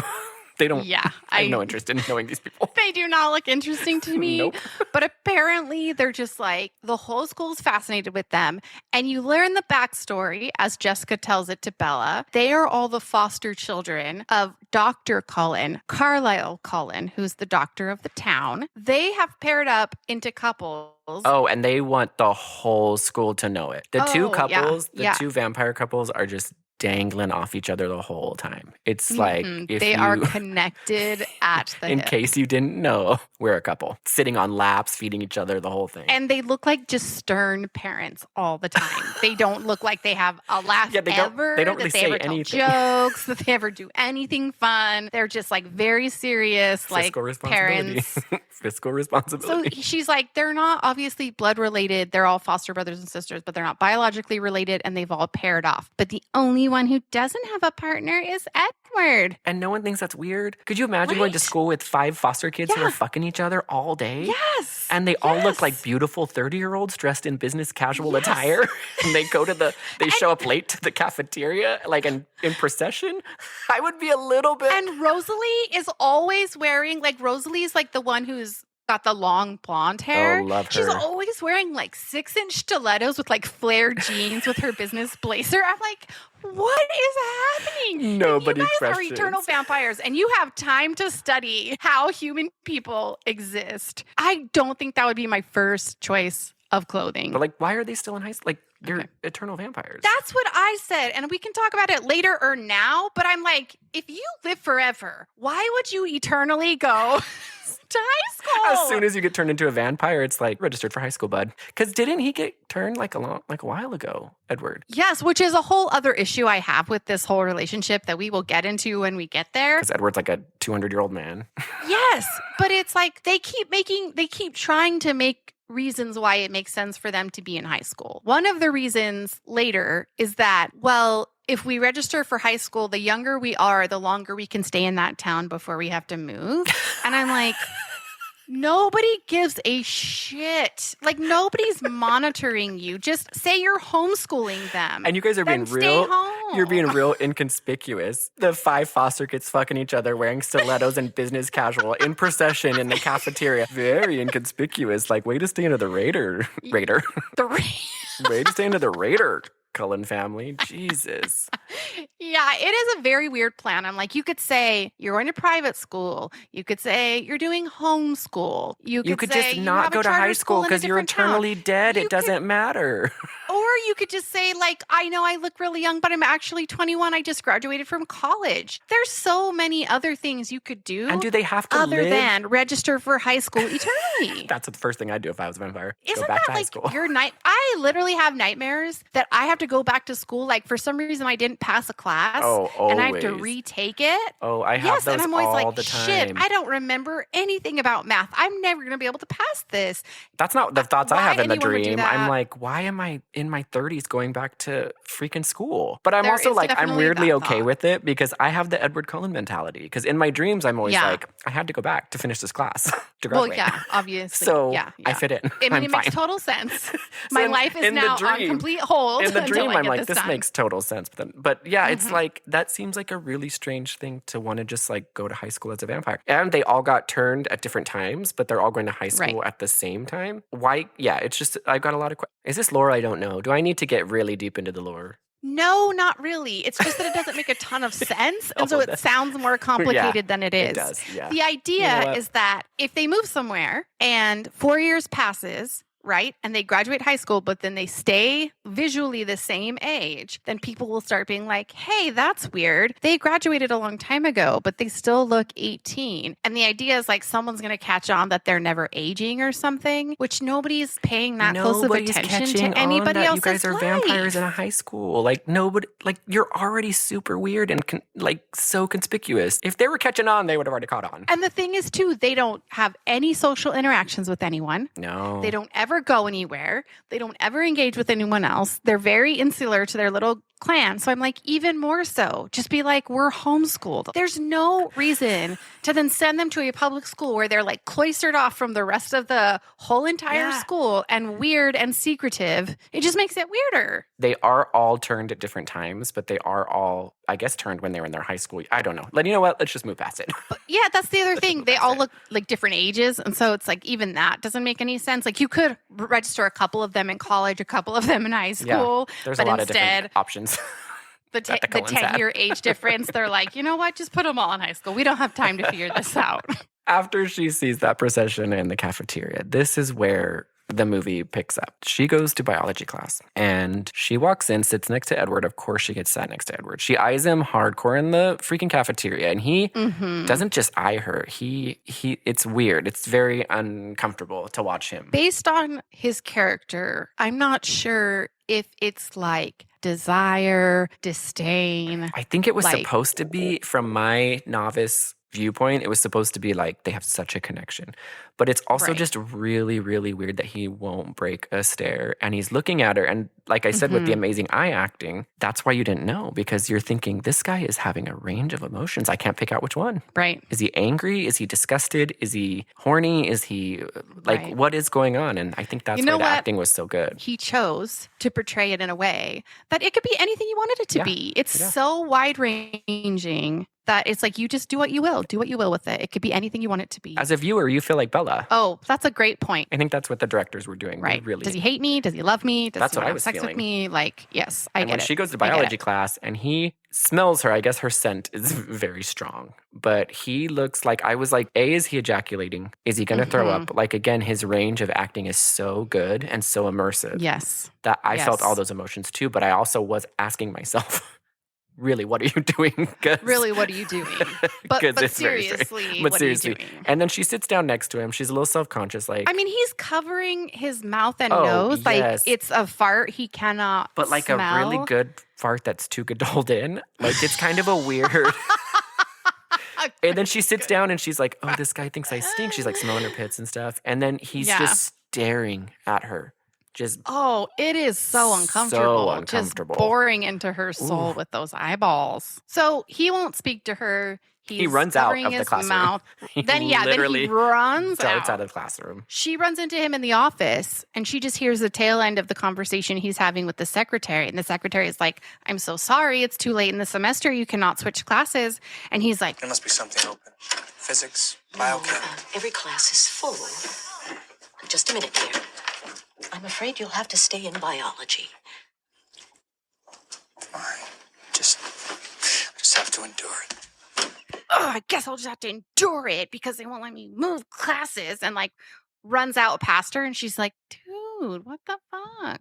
They don't. Yeah. I have no interest in knowing these people. They do not look interesting to me. Nope. But apparently they're just like, the whole school's fascinated with them. And you learn the backstory as Jessica tells it to Bella. They are all the foster children of Dr. Cullen, Carlisle Cullen, who's the doctor of the town. They have paired up into couples. Oh, and they want the whole school to know it. The two couples, the two vampire couples are just dangling off each other the whole time. It's like if they are connected at the in hip. case you didn't know, we're a couple sitting on laps, feeding each other, the whole thing. And they look like just stern parents all the time. They don't look like they have a laugh ever. They don't really that they say ever anything. Tell jokes, that they ever do anything fun. They're just like very serious, like parents. Fiscal responsibility. So she's like, they're not obviously blood related. They're all foster brothers and sisters, but they're not biologically related, and they've all paired off. But the only one who doesn't have a partner is Edward. And no one thinks that's weird. Could you imagine going to school with 5 foster kids who are fucking each other all day? Yes. And they all look like beautiful 30-year-olds dressed in business casual attire. And they show up late to the cafeteria, like in procession. I would be a little bit. And Rosalie is always wearing, like, Rosalie's like the one who's got the long blonde hair. Oh, love her. She's always wearing like 6-inch stilettos with like flared jeans with her business blazer. I'm like, what is happening? Nobody you guys questions. are eternal vampires and you have time to study how human people exist. I don't think that would be my first choice of clothing. But like, why are they still in high school? Like, you're eternal vampires. That's what I said. And we can talk about it later or now. But I'm like, if you live forever, why would you eternally go to high school? As soon as you get turned into a vampire, it's like registered for high school, bud. Because didn't he get turned like a while ago, Edward? Yes, which is a whole other issue I have with this whole relationship that we will get into when we get there. Because Edward's like a 200-year-old man. Yes, but it's like they keep trying to make reasons why it makes sense for them to be in high school. One of the reasons later is that, well, if we register for high school, the younger we are, the longer we can stay in that town before we have to move. And I'm like, nobody gives a shit. Like, nobody's monitoring you. Just say you're homeschooling them. And you guys are being real. You're being real inconspicuous. The 5 foster kids fucking each other, wearing stilettos and business casual in procession in the cafeteria. Very inconspicuous. Like, way to stay under the Raider. Way to stay under the Raider. Cullen family. Jesus. Yeah, it is a very weird plan. I'm like, you could say you're going to private school. You could say you're doing homeschool. You could say just not go to high school because you're eternally dead. It doesn't matter. Or you could just say, like, I know I look really young, but I'm actually 21. I just graduated from college. There's so many other things you could do. And do they have to other than register for high school eternally? That's the first thing I'd do if I was a vampire. Isn't go back that to high like school. your night? I literally have nightmares that I have to go back to school. Like, for some reason, I didn't pass a class. Oh, always. And I have to retake it. Oh, I have those and I'm always all like, the time. shit, I don't remember anything about math. I'm never going to be able to pass this. That's not the thoughts I have in the dream. I'm like, why am I in my 30s going back to freaking school? But I'm There also is like, I'm definitely weirdly that okay thought. with it because I have the Edward Cullen mentality. Because in my dreams, I'm always like, I had to go back to finish this class to graduate. Well, yeah, obviously. So yeah. I fit in. I mean, I'm it fine. makes total sense. My life is now on complete hold. In the until dream, I I'm get like, this done. makes total sense. But yeah, it's like, that seems like a really strange thing to want to just like go to high school as a vampire. And they all got turned at different times, but they're all going to high school at the same time. Why? Yeah, it's just, I've got a lot of questions. Is this lore? I don't know. Do I need to get really deep into the lore? No, not really. It's just that it doesn't make a ton of sense. And so it sounds more complicated than it is. It does, yeah. The idea is that if they move somewhere and 4 years passes, right, and they graduate high school, but then they stay visually the same age, then people will start being like, hey, that's weird. They graduated a long time ago, but they still look 18. And the idea is like someone's going to catch on that they're never aging or something, which nobody's paying that close of attention to anybody else's You guys are life. vampires in a high school. Like, nobody, like, you're already super weird and like so conspicuous. If they were catching on, they would have already caught on. And the thing is, too, they don't have any social interactions with anyone. No. They don't ever never go anywhere. They don't ever engage with anyone else. They're very insular to their little clan. So I'm like, even more so, just be like, we're homeschooled. There's no reason to then send them to a public school where they're like cloistered off from the rest of the whole entire school and weird and secretive. It just makes it weirder. They are all turned at different times, but they are all, I guess, turned when they were in their high school. I don't know. You know what? Let's just move past it. But yeah, that's the other thing. They all look like different ages. And so it's like, even that doesn't make any sense. Like, you could register a couple of them in college, a couple of them in high school. Yeah, there's but a lot of instead, different options. The 10-year age difference, they're like, you know what? Just put them all in high school. We don't have time to figure this out. After she sees that procession in the cafeteria, this is where the movie picks up. She goes to biology class and she walks in, sits next to Edward. Of course, she gets sat next to Edward. She eyes him hardcore in the freaking cafeteria, and he doesn't just eye her. It's weird. It's very uncomfortable to watch him. Based on his character, I'm not sure if it's like desire, disdain. I think it was supposed to be, from my novice viewpoint, it was supposed to be like they have such a connection. But it's also just really, really weird that he won't break a stare and he's looking at her. And like I said, with the amazing eye acting, that's why you didn't know, because you're thinking, this guy is having a range of emotions. I can't pick out which one. Right. Is he angry? Is he disgusted? Is he horny? Is he like, what is going on? And I think that's why the acting was so good. He chose to portray it in a way that it could be anything you wanted it to be. It's so wide ranging that it's like, you just do what you will. Do what you will with it. It could be anything you want it to be. As a viewer, you feel like Bella. Oh, that's a great point. I think that's what the directors were doing. Right. Really. Does he hate me? Does he love me? Does that's he what I have was sex feeling. with me? Like, yes, I and get when it. she goes to biology class and he smells her, I guess her scent is very strong. But he looks like, I was like, A, is he ejaculating? Is he going to throw up? Like, again, his range of acting is so good and so immersive. Yes. That I felt all those emotions too. But I also was asking myself, really, what are you doing? Really, what are you doing? But seriously, what are you doing? And then she sits down next to him. She's a little self-conscious. Like, I mean, he's covering his mouth and nose. Like, it's a fart he cannot But like smell. a really good fart that's too good to hold in. Like, it's kind of a weird... And then she sits down and she's like, oh, this guy thinks I stink. She's like smelling her pits and stuff. And then he's just staring at her. It is so uncomfortable. Just boring into her soul with those eyeballs. So he won't speak to her. He runs out of the classroom. Mouth. Then he runs darts out of the classroom. She runs into him in the office and she just hears the tail end of the conversation he's having with the secretary. And the secretary is like, I'm so sorry. It's too late in the semester. You cannot switch classes. And he's like, There must be something open. Physics, biochem. Every class is full. Just a minute, dear. I'm afraid you'll have to stay in biology. Fine. I just have to endure it. Oh, I guess I'll just have to endure it because they won't let me move classes, and like runs out past her. And she's like, dude, what the fuck?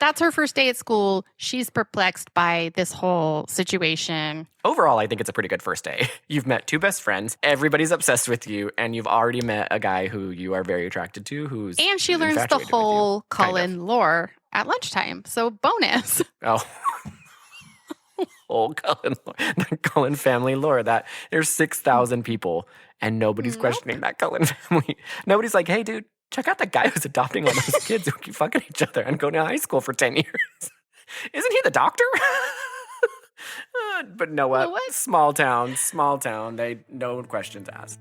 That's her first day at school. She's perplexed by this whole situation. Overall, I think it's a pretty good first day. You've met two best friends. Everybody's obsessed with you. And you've already met a guy who you are very attracted to. And she learns the whole Cullen lore at lunchtime. So bonus. Oh. Whole Cullen lore. The Cullen family lore. That there's 6,000 people and nobody's questioning that Cullen family. Nobody's like, hey, dude. Check out the guy who's adopting all those kids who keep fucking each other and going to high school for 10 years. Isn't he the doctor? But no, what? Small town. They no questions asked.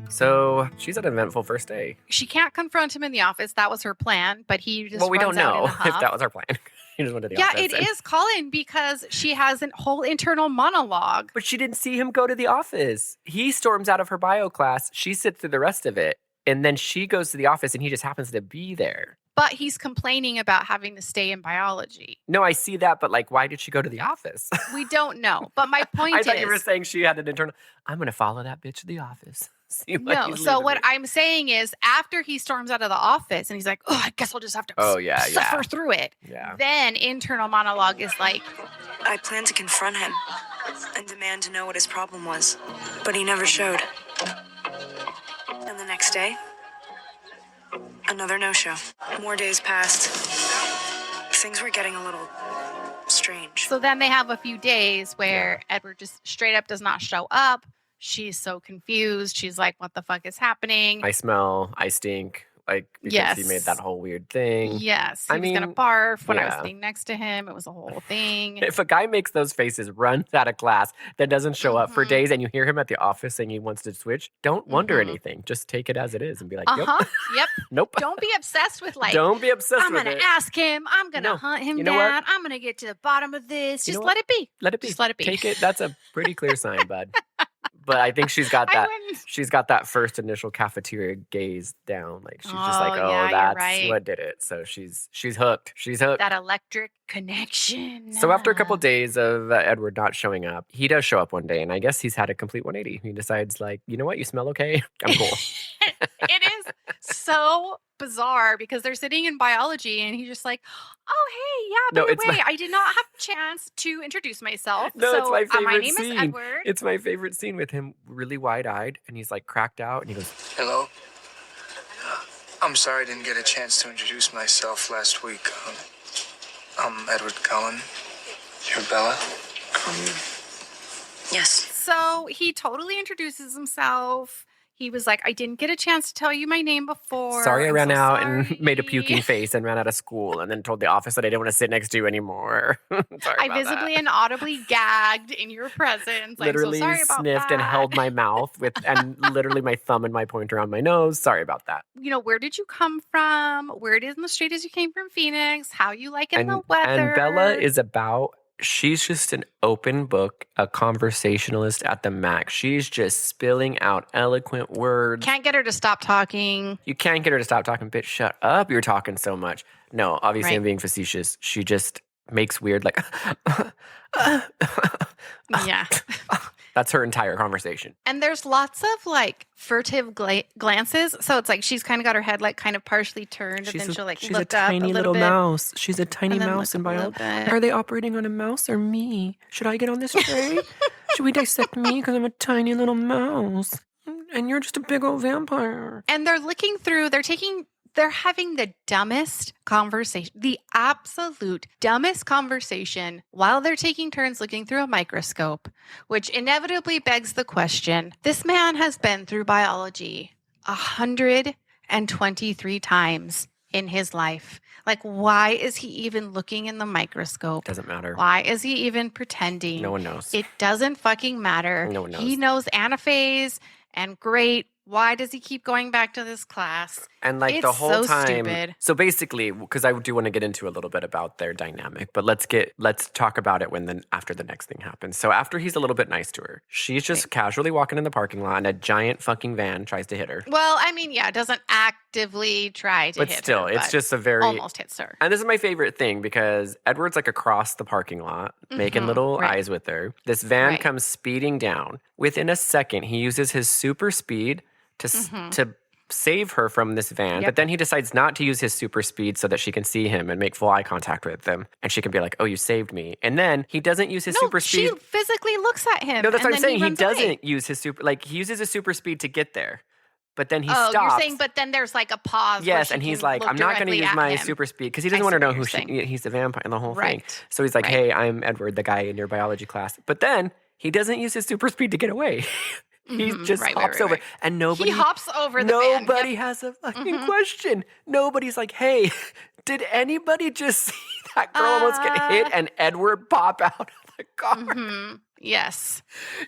So she's at an eventful first day. She can't confront him in the office. That was her plan, but he just we don't runs out know in a huff. if that was her plan. He just went to the office. Yeah, it is Colin because she has a whole internal monologue. But she didn't see him go to the office. He storms out of her bio class. She sits through the rest of it. And then she goes to the office and he just happens to be there. But he's complaining about having to stay in biology. No, I see that. But like, why did she go to the office? We don't know. But my point is... I thought you were saying she had an internal... I'm going to follow that bitch to the office. No, so what I'm saying is after he storms out of the office and he's like, oh, I guess I'll just have to suffer through it. Yeah. Then internal monologue is like... I planned to confront him and demand to know what his problem was, but he never showed. And the next day, Another no-show. More days passed. Things were getting a little strange. So then they have a few days where Edward just straight up does not show up. She's so confused. She's like, what the fuck is happening? I smell, I stink. Like, because he made that whole weird thing. Yes. He was going to barf when I was yeah. sitting next to him. It was a whole thing. If a guy makes those faces, runs out of class, then doesn't show up for days, and you hear him at the office saying he wants to switch, don't wonder anything. Just take it as it is and be like, Yep. Nope. Don't be obsessed with like, Don't be obsessed I'm with going it. to ask him. I'm going to hunt him You know down. what? I'm going to get to the bottom of this. You Just know let what? it be. Let it be. Just let it be. Take it. That's a pretty clear sign, bud. But I think she's got that. She's got that first initial cafeteria gaze down. Like she's just like, oh, yeah, that's right. what did it. So she's hooked. She's hooked. That electric connection. So after a couple days of Edward not showing up, he does show up one day, and I guess he's had a complete 180. He decides, like, you know what? You smell okay. I'm cool. It is so bizarre because they're sitting in biology, and he's just like, oh, hey, yeah, by the way, I did not have a chance to introduce myself. No, so, it's my favorite my name scene. is Edward. It's my favorite scene with him really wide-eyed, and he's like cracked out, and he goes, Hello. I'm sorry I didn't get a chance to introduce myself last week. I'm Edward Cullen. You're Bella? Yes. So he totally introduces himself. He was like, I didn't get a chance to tell you my name before. sorry I I'm ran so out sorry. and made a puking face and ran out of school and then told the office that I didn't want to sit next to you anymore. Sorry I about visibly that. and audibly gagged in your presence. Literally I'm so sorry about sniffed that. and held my mouth with and literally my thumb and my pointer on my nose. Sorry about that. You know, where did you come from? Where it is in the street as you came from Phoenix? How you like in the weather? And Bella is about, she's just an open book, a conversationalist at the max. She's just spilling out eloquent words. Can't get her to stop talking. You can't get her to stop talking. Bitch, shut up. You're talking so much. No, obviously Right. I'm being facetious. She just makes weird, like, Yeah. that's her entire conversation. And there's lots of like furtive glances. So it's like she's kind of got her head like kind of partially turned, and then she'll like she's look a tiny up a little bit. mouse. She's a tiny and then mouse look in up a little biology. bit. Are they operating on a mouse or me? Should I get on this tray? Should we dissect me because I'm a tiny little mouse? And you're just a big old vampire. And they're looking through, they're having the dumbest conversation, the absolute dumbest conversation while they're taking turns looking through a microscope, which inevitably begs the question, this man has been through biology 123 times in his life. Like, why is he even looking in the microscope? Doesn't matter. Why is he even pretending? No one knows. It doesn't fucking matter. No one knows. He knows anaphase and great. Why does he keep going back to this class? And like It's the whole so time. stupid. So basically, because I do want to get into a little bit about their dynamic, but let's talk about it after the next thing happens. So after he's a little bit nice to her, she's just casually walking in the parking lot and a giant fucking van tries to hit her. Well, I mean, yeah, it doesn't actively try to But hit still, her, it's but just a very almost hits her. And this is my favorite thing because Edward's like across the parking lot, making little right. eyes with her. This van Right. comes speeding down. Within a second, he uses his super speed to save her from this van. Yep. But then he decides not to use his super speed so that she can see him and make full eye contact with them. And she can be like, oh, you saved me. And then he doesn't use his super speed. She physically looks at him. No, that's and what I'm then saying. He runs away. doesn't use his super, like he uses his super speed to get there. But then he Oh, stops. you're saying, but then there's like a pause. where Yes, she and he's can like, look I'm not going to directly use at my him. super speed because he doesn't I want to see know what who you're she, saying. he's the vampire and the whole thing. Right. So he's like, Right. hey, I'm Edward, the guy in your biology class. But then he doesn't use his super speed to get away. He just hops over, and nobody. He hops over the van. Nobody Yep. has a fucking question. Nobody's like, hey, did anybody just see that girl almost get hit and Edward pop out of the car? Yes.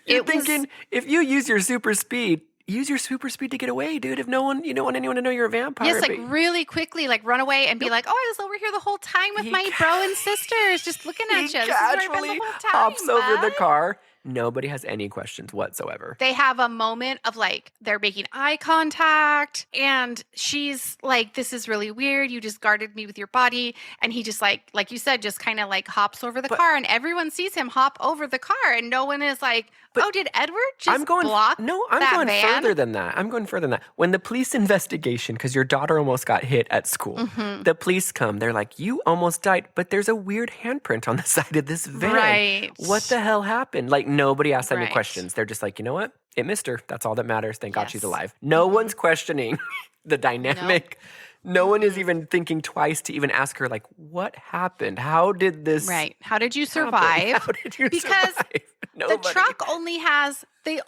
You're It was- thinking if you use your super speed. Use your super speed to get away, dude. If no one, you don't want anyone to know you're a vampire. Yes, like but- really quickly, like run away and be like, "Oh, I was over here the whole time with my bro and sisters, just looking at you. He This is where I've been casually the whole time, hops over the bud." car. Nobody has any questions whatsoever. They have a moment of like they're making eye contact, and she's like, "This is really weird. You just guarded me with your body," and he just like you said, just kind of like hops over the car, and everyone sees him hop over the car, and no one is like, "Oh, did Edward just block I'm that going van?" further than that. I'm going further than that. When the police investigation, because your daughter almost got hit at school, the police come. They're like, you almost died, but there's a weird handprint on the side of this van. Right. What the hell happened? Like nobody asked any Right. questions. They're just like, you know what? It missed her. That's all that matters. Thank God she's Yes. alive. No one's questioning the dynamic No one is even thinking twice to even ask her, like, what happened? How did this Right. How did you happen? survive? How did you Because survive? the Nobody. truck only has the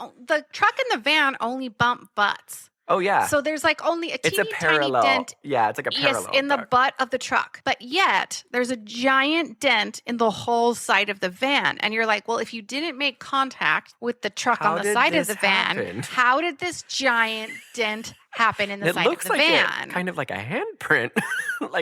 truck and the van only bump butts. Oh, yeah. So there's like only a It's a teeny parallel. tiny dent. Yeah, it's like a parallel. Yes, in the butt of the truck. But yet there's a giant dent in the whole side of the van. And you're like, well, if you didn't make contact with the truck How on the did side of this the van, happen? how did this giant dent happen in the It side of looks the like van? kind of like a handprint.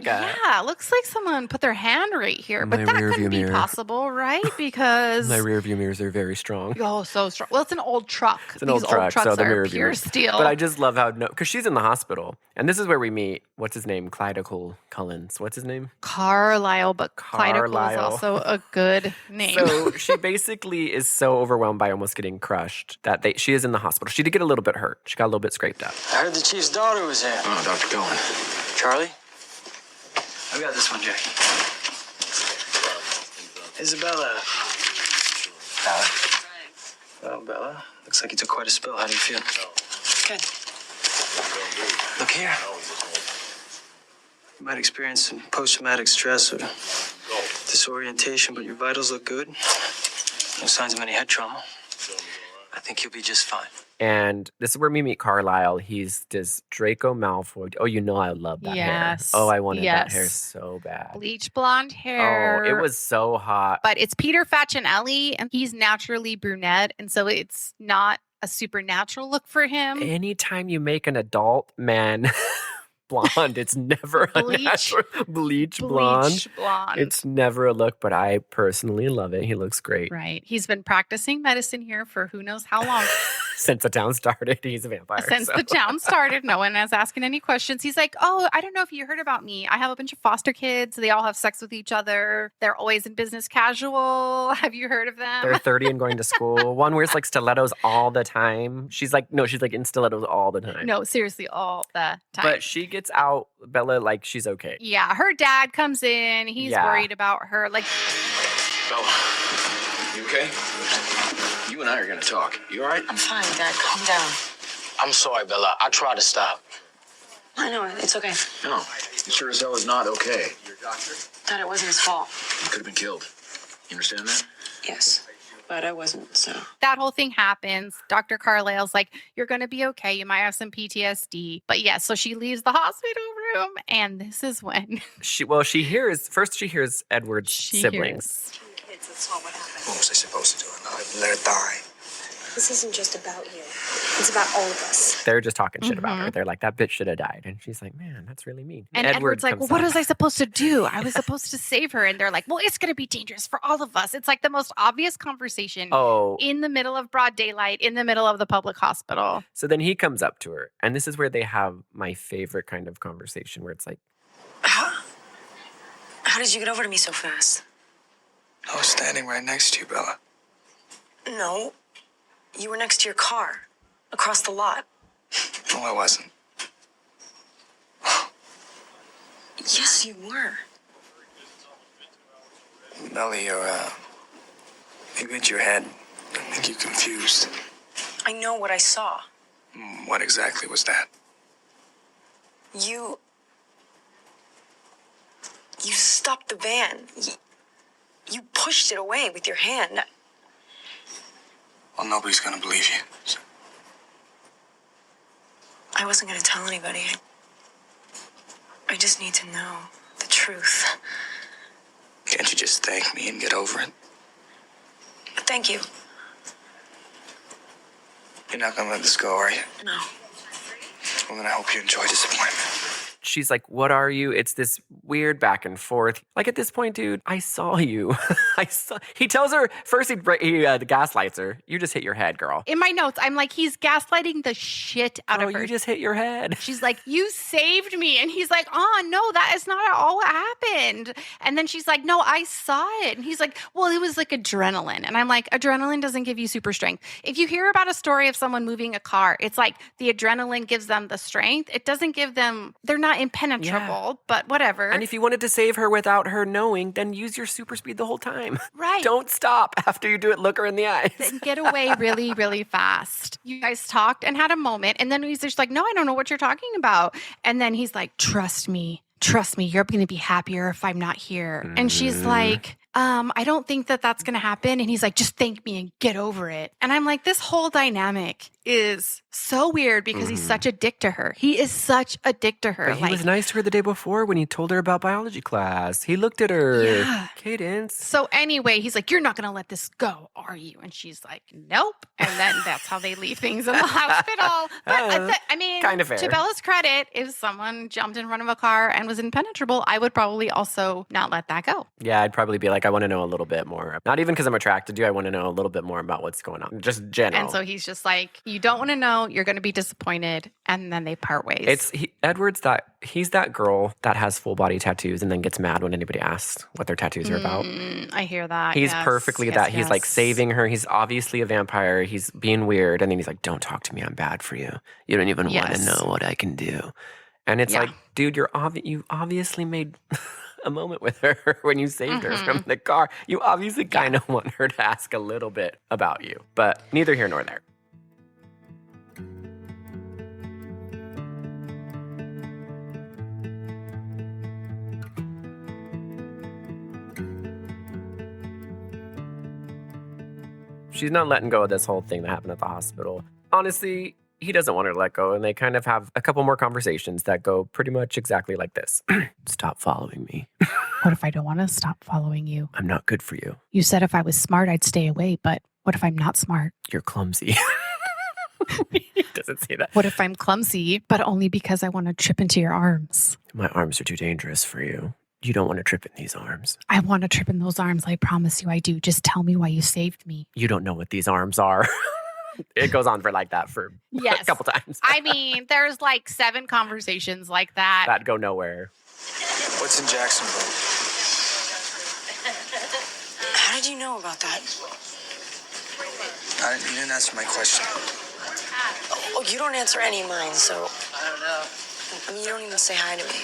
Yeah, it looks like someone put their hand right here. But My that rear couldn't view be mirror. possible, right? Because My rear view mirrors are very strong. oh, so strong. Well, it's an old truck. It's an old truck, trucks so the are mirror view pure mirrors. steel. But I just love how because she's in the hospital, and this is where we meet. What's his name? Clydacle Cullens. What's his name? Carlisle, but Clydacle is Carlisle. also a good name. So she basically is so overwhelmed by almost getting crushed that she is in the hospital. She did get a little bit hurt. She got a little bit scraped up. I heard the chief's daughter was here. Oh, Dr. Cohen. Charlie? I got this one, Jackie. Isabella. Bella. Well, Bella, looks like you took quite a spill. How do you feel? Good. Look here. You might experience some post-traumatic stress or disorientation, but your vitals look good. No signs of any head trauma. I think you'll be just fine. And this is where we meet Carlisle. He's this Draco Malfoy. Oh, you know I love that hair. Yes. Oh, I wanted that Yes. hair so bad. Bleach blonde hair. Oh, it was so hot. But it's Peter Facinelli, and he's naturally brunette, and so it's not a supernatural look for him. Anytime you make an adult man blonde, it's never a Bleach. natural bleach blonde. Bleach blonde. It's never a look, but I personally love it. He looks great. Right. He's been practicing medicine here for who knows how long. Since the town started, he's a vampire. Since so. the town started, no one is asking any questions. He's like, oh, I don't know if you heard about me. I have a bunch of foster kids. They all have sex with each other. They're always in business casual. Have you heard of them? They're 30 and going to school. One wears like stilettos all the time. She's like in stilettos all the time. No, seriously, all the time. But she gets out, Bella, like she's okay. Yeah, her dad comes in. He's Yeah. worried about her. Like, Bella, you okay? You and I are gonna talk. You all right? I'm fine, Dad. Calm down. I'm sorry, Bella. I tried to stop. I know, it's okay. No, it sure as hell is not okay. Dad, it wasn't his fault. You could have been killed. You understand that? Yes, but I wasn't, so. that whole thing happens. Dr. Carlisle's like, you're going to be okay. You might have some PTSD. But yeah, so she leaves the hospital room. And this is when She hears Edward's siblings. Kids, that's not what happened. What was I supposed to do? Let her die. This isn't just about you. It's about all of us. They're just talking shit about her. Mhm. They're like, that bitch should have died. And she's like, man, that's really mean. And Edward's like, well, comes what out. was I supposed to do? I was supposed to save her. And they're like, well, it's going to be dangerous for all of us. It's like the most obvious conversation Oh, in the middle of broad daylight, in the middle of the public hospital. so then he comes up to her. And this is where they have my favorite kind of conversation where it's like, How did you get over to me so fast? I was standing right next to you, Bella. No, you were next to your car, across the lot. No, I wasn't. Yes, you were. Bella, you hit your head. I think you're confused. I know what I saw. What exactly was that? You stopped the van. You pushed it away with your hand. Well, nobody's gonna believe you. So I wasn't going to tell anybody. I just need to know the truth. can't you just thank me and get over it? Thank you. You're not gonna let this go, are you? No. Well, then I hope you enjoy disappointment. she's like, what are you? It's this weird back and forth. Like at this point, dude, I saw you. He tells her, first he gaslights her. You just hit your head, girl. In my notes, I'm like, he's gaslighting the shit out Oh, of her. you just hit your head. She's like, you saved me. And he's like, oh, no, that is not at all what happened. And then she's like, no, I saw it. And he's like, well, it was like adrenaline. And I'm like, adrenaline doesn't give you super strength. If you hear about a story of someone moving a car, it's like the adrenaline gives them the strength. It doesn't give them, they're not not impenetrable, but whatever. And if you wanted to save her without her knowing, then use your super speed the whole time. Right. Don't stop after you do it. Look her in the eyes. Then get away really, really fast. You guys talked and had a moment. And then he's just like, no, I don't know what you're talking about. And then he's like, trust me, you're going to be happier if I'm not here. And she's like, I don't think that that's going to happen. And he's like, just thank me and get over it. And I'm like, this whole dynamic is so weird because he's such a dick to her. He is such a dick to her. But he was nice to her the day before when he told her about biology class. He looked at her. Yeah. Cadence. So anyway, he's like, you're not going to let this go, are you? And she's like, nope. And then that's how they leave things in the hospital. But I mean, kind of fair. To Bella's credit, if someone jumped in front of a car and was impenetrable, I would probably also not let that go. Yeah, I'd probably be like, I want to know a little bit more. Not even because I'm attracted to you. I want to know a little bit more about what's going on. Just general. And so he's just like, you don't want to know. You're going to be disappointed. And then they part ways. Edward's he's that girl that has full body tattoos and then gets mad when anybody asks what their tattoos are about. I hear that. He's perfectly that. He's like saving her. He's obviously a vampire. He's being weird. And then he's like, don't talk to me. I'm bad for you. You don't even want to know what I can do. And it's like, dude, you obviously made a moment with her when you saved her from the car. You obviously kind of want her to ask a little bit about you. But neither here nor there. She's not letting go of this whole thing that happened at the hospital. Honestly, he doesn't want her to let go, and they kind of have a couple more conversations that go pretty much exactly like this. Stop following me. What if I don't want to stop following you? I'm not good for you. You said if I was smart, I'd stay away, but what if I'm not smart? You're clumsy. He doesn't say that. What if I'm clumsy, but only because I want to trip into your arms? My arms are too dangerous for you. You don't want to trip in these arms. I want to trip in those arms. I promise you I do. Just tell me why you saved me. You don't know what these arms are. It goes on for like that for a couple times. I mean, there's like 7 conversations like that. That go nowhere. What's in Jacksonville? How did you know about that? You didn't answer my question. Oh, you don't answer any of mine, so... I don't know. I mean, you don't even say hi to me.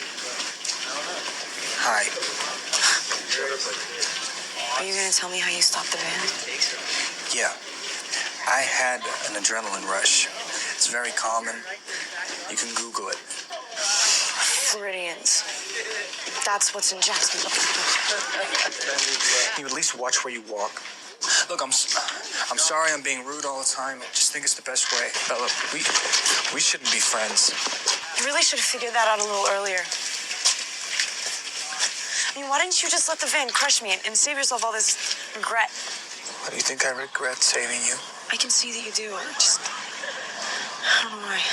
Hi. Are you gonna tell me how you stopped the van? Yeah. I had an adrenaline rush. It's very common. You can Google it. Floridians. That's what's in Jacksonville. You at least watch where you walk. Look, I'm sorry I'm being rude all the time. I just think it's the best way. Bella, we shouldn't be friends. You really should have figured that out a little earlier. I mean, why didn't you just let the van crush me and save yourself all this regret? Why do you think I regret saving you? I can see that you do. I don't know why.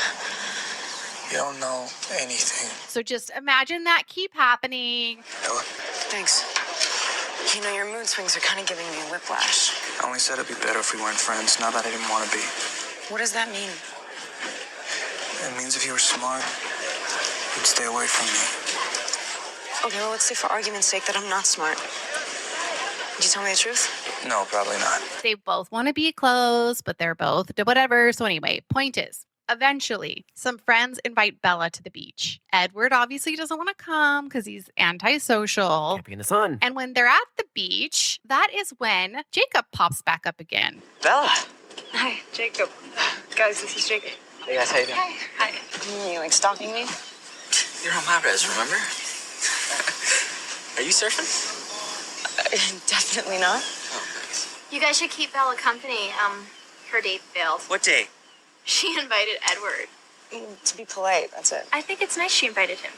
You don't know anything. So just imagine that keep happening. Bella, Thanks. You know, your mood swings are kind of giving me whiplash. I only said it'd be better if we weren't friends, not that I didn't want to be. What does that mean? It means if you were smart, you'd stay away from me. Okay, well, let's say for argument's sake that I'm not smart. Did you tell me the truth? No, probably not. They both want to be close, but they're both whatever. So anyway, point is, eventually, some friends invite Bella to the beach. Edward obviously doesn't want to come because he's antisocial. Can't be in the sun. And when they're at the beach, that is when Jacob pops back up again. Bella. Hi, Jacob. Guys, this is Jacob. Hey guys, how you doing? Hi. You like stalking me? You're on my res, remember? Are you surfing? Definitely not. Oh, nice. You guys should keep Bella company. Her date failed. What date? She invited Edward. To be polite, that's it. I think it's nice she invited him.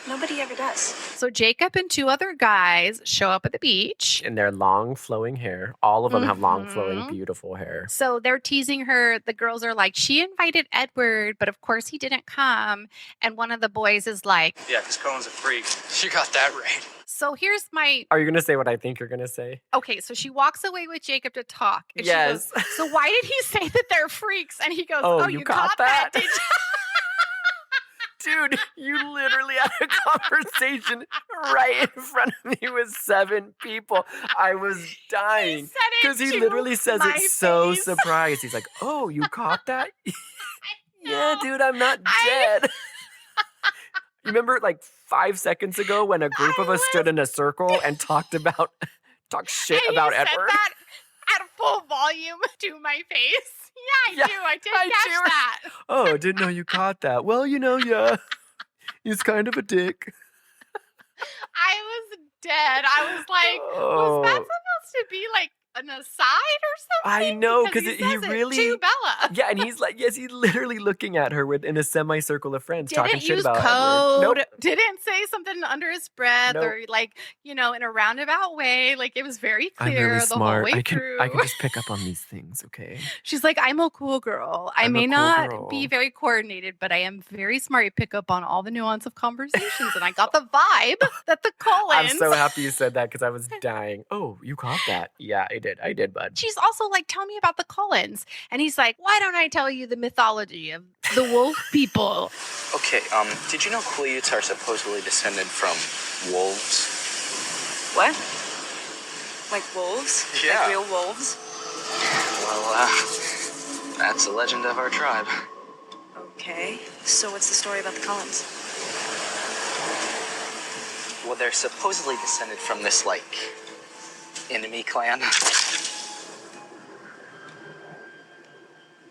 Nobody ever does. So Jacob and 2 other guys show up at the beach. In their long flowing hair. All of them have long flowing, beautiful hair. So they're teasing her. The girls are like, she invited Edward, but of course he didn't come. And one of the boys is like, Yeah, because Cohen's a freak. You got that right. so here's my... Are you going to say what I think you're going to say? Okay, so she walks away with Jacob to talk. And Yes. She goes, so why did he say that they're freaks? And he goes, Oh, oh, you you caught caught that? that, did you? Dude, you literally had a conversation right in front of me with 7 people. I was dying. Because he literally says it so surprised. He's like, oh, you caught that? Yeah, dude, I'm not dead. remember like 5 seconds ago when a group of us stood in a circle and talked shit And about you said Edward? that at full volume to my face. Yeah, I do. I did catch that. Oh, didn't know you caught that. Well, yeah. He's kind of a dick. I was dead. I was like, was that supposed to be like an aside or something? I know, because he he says it really to Bella. Yeah, and he's like, yes, he's literally looking at her in a semicircle of friends, talking Didn't shit use about code. Edward. Nope. Didn't say something under his breath Nope. or like, in a roundabout way. Like it was very I'm clear really the smart. whole way I can through. just pick up on these things, okay? She's like, I'm a cool girl. I I'm a may cool not girl. be very coordinated, but I am very smart. You pick up on all the nuance of conversations. And I got the vibe that the Cullens. I'm so happy you said that because I was dying. Oh, you caught that. Yeah, I did, bud. She's also like, tell me about the Cullens. And he's like, why don't I tell you the mythology of the wolf people? Okay, did you know Klutz are supposedly descended from wolves? What? Like wolves? Yeah. Like real wolves? Well, that's the legend of our tribe. Okay. So what's the story about the Cullens? Well, they're supposedly descended from this, enemy clan.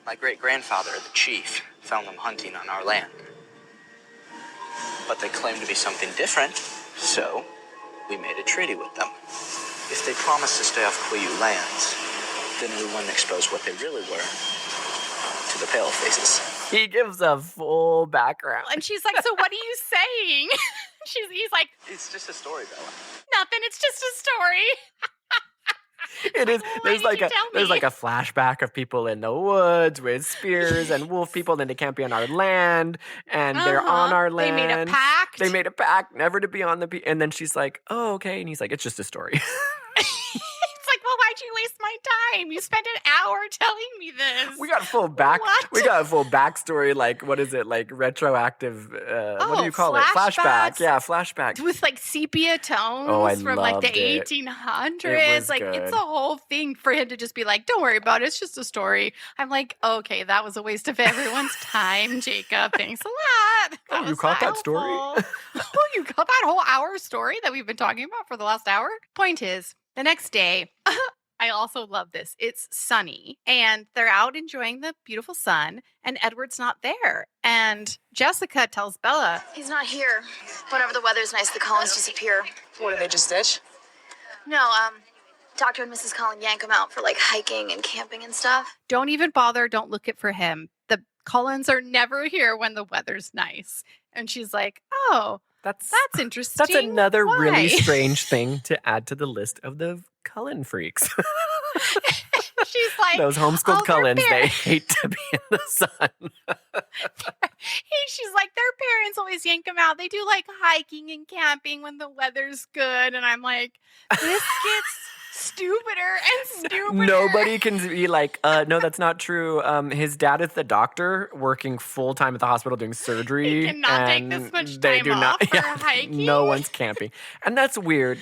My great-grandfather, the chief, found them hunting on our land. But they claimed to be something different, so we made a treaty with them. If they promised to stay off Kluyu lands, then we wouldn't expose what they really were to the palefaces. He gives a full background. And she's like, so what are you saying? He's like, It's just a story, Bella. nothing. It's just a story. It is. Why did you tell There's me? like a flashback of people in the woods with spears and wolf people, and they can't be on our land, and they're on our land. They made a pact. They made a pact never to be on the. And then she's like, "Oh, okay," and he's like, "It's just a story." It's like, well, why'd you waste my time? You spent an hour telling me this. We got full back. What? We got a full backstory. Like, what is it? Like retroactive. What do you call it? flashbacks. Flashback. Yeah, flashback. With like sepia tones Oh, I from like the loved it. 1800s. It was Like good. it's a whole thing for him to just be like, don't worry about it. It's just a story. I'm like, okay, that was a waste of everyone's time, Jacob. Thanks a lot. Oh, you was caught so that story? helpful. Oh, you got that whole hour story that we've been talking about for the last hour? Point is, the next day, I also love this. It's sunny and they're out enjoying the beautiful sun and Edward's not there. And Jessica tells Bella, He's not here. Whenever the weather's nice, the Cullens disappear. What, did they just ditch? No, Dr. and Mrs. Cullen yank him out for hiking and camping and stuff. don't even bother. Don't look it for him. The Cullens are never here when the weather's nice. And she's like, oh, That's interesting. That's another Why? really strange thing to add to the list of the Cullen freaks. She's like, Those homeschooled oh, their Cullens, they parents- hate to be in the sun. She's like, their parents always yank them out. They do hiking and camping when the weather's good. And I'm like, this gets stupider and stupider. Nobody can be like, no, that's not true. His dad is the doctor working full time at the hospital doing surgery. He cannot take and this much they time do not, off for hiking. No one's camping. And that's weird.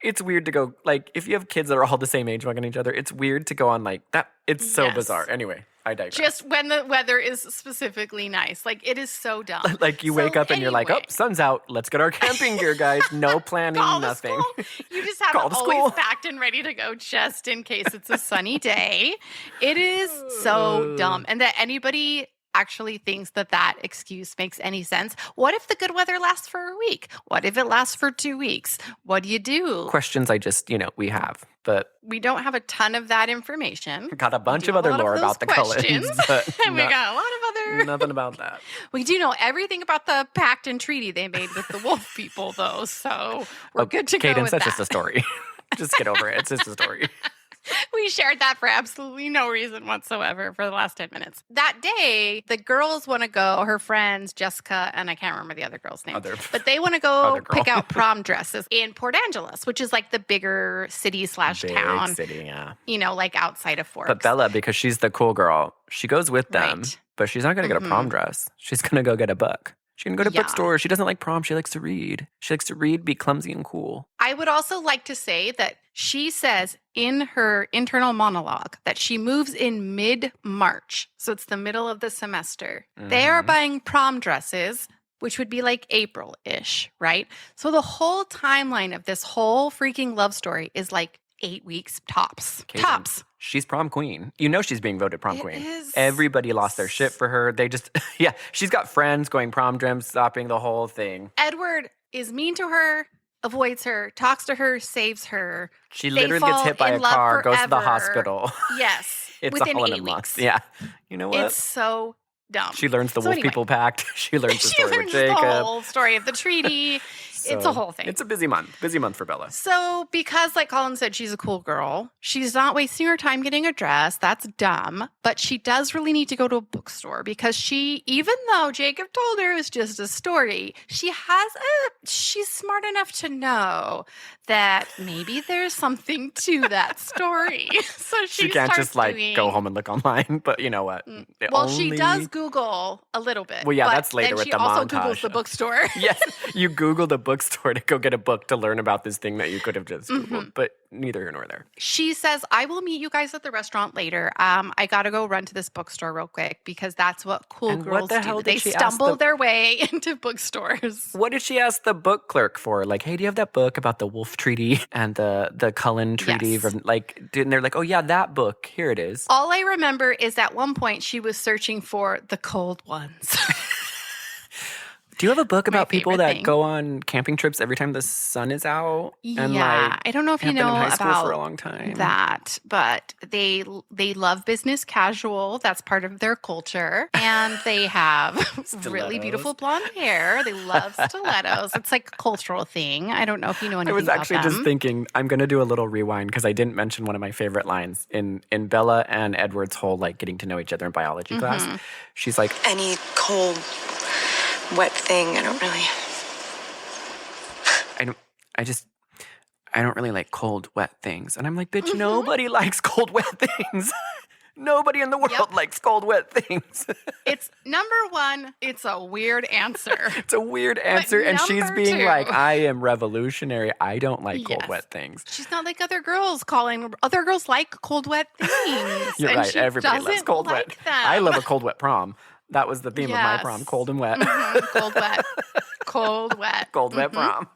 It's weird to go, if you have kids that are all the same age fucking each other, it's weird to go on that. It's so Yes. bizarre. Anyway, I digress. Just when the weather is specifically nice. It is so dumb. You So wake up and you're like, oh, anyway. sun's out. Let's get our camping gear, guys. No planning, Call the nothing. school. You just have Call it the always school. packed and ready to go just in case it's a sunny day. It is so dumb. And that anybody actually thinks that excuse makes any sense. What if the good weather lasts for a week? What if it lasts for 2 weeks? What do you do? Questions I just, we have. But We don't have a ton of that information. we got a bunch do of a other lot of lore those about the Cullens. questions. But And we got a lot of other. nothing about that. We do know everything about the pact and treaty they made with the wolf people, though. So we're good to go Cadence, with that's that. just a story. Just get over it. It's just a story. We shared that for absolutely no reason whatsoever for the last 10 minutes. That day, the girls want to go, her friends, Jessica, and I can't remember the other girl's name, but they want to go Other girl. pick out prom dresses in Port Angeles, which is the bigger city / Big town, city, yeah. outside of Forks. But Bella, because she's the cool girl, she goes with them, Right. but she's not going to get a prom dress. She's going to go get a book. She can go to Yeah. bookstores. She doesn't like prom. She likes to read. She likes to read, be clumsy and cool. I would also like to say that she says in her internal monologue that she moves in mid-March. So it's the middle of the semester. They are buying prom dresses which would be like April-ish, right? So the whole timeline of this whole freaking love story is like 8 weeks tops. Caitlin, Tops. She's prom queen. You know she's being voted prom queen. Is. Everybody lost their shit for her. They just, yeah, she's got friends going prom drim, stopping the whole thing. Edward is mean to her, avoids her, talks to her, saves her. She literally gets hit by a car, goes to the hospital. Yes. It's within all in 8 a weeks. month. Yeah. You know what? It's so dumb. She learns the Wolf People Pact. She learns the she story learns with Jacob. the whole story of the treaty. It's a whole thing. It's a busy month. Busy month for Bella. So because, like Colin said, she's a cool girl, she's not wasting her time getting a dress. That's dumb. But she does really need to go to a bookstore because she, even though Jacob told her it was just a story, she's smart enough to know that maybe there's something to that story. So she can't just go home and look online. But you know what? Well, she does Google a little bit. Well, yeah, that's later with the montage. She also Googles the bookstore. Yes, you Google the bookstore to go get a book to learn about this thing that you could have just Googled, but neither here nor there. She says, I will meet you guys at the restaurant later. I got to go run to this bookstore real quick because that's what cool girls do. They stumble their way into bookstores. What did she ask the book clerk for? Like, hey, do you have that book about the Wolf Treaty and the Cullen Treaty? Yes. And they're like, oh, yeah, that book. Here it is. All I remember is at one point she was searching for the cold ones. Do you have a book about people that go on camping trips every time the sun is out? And I don't know if you know about for a long time. That, but they love business casual. That's part of their culture, and they have really beautiful blonde hair. They love stilettos. It's like a cultural thing. I don't know if you know anything about them. I was actually just thinking I'm going to do a little rewind because I didn't mention one of my favorite lines in Bella and Edward's whole getting to know each other in biology class. She's like, any cold, wet thing, I don't really like cold, wet things. And I'm like, bitch, nobody likes cold, wet things. Nobody in the world likes cold, wet things. It's number one, it's a weird answer. It's a weird answer. And she's being like, I am revolutionary. I don't like cold, wet things. She's not like other girls other girls like cold, wet things. You're and right. Everybody loves cold, wet. Them. I love a cold, wet prom. That was the theme of my prom, cold and wet. Cold, wet. Cold, wet. Cold, wet prom.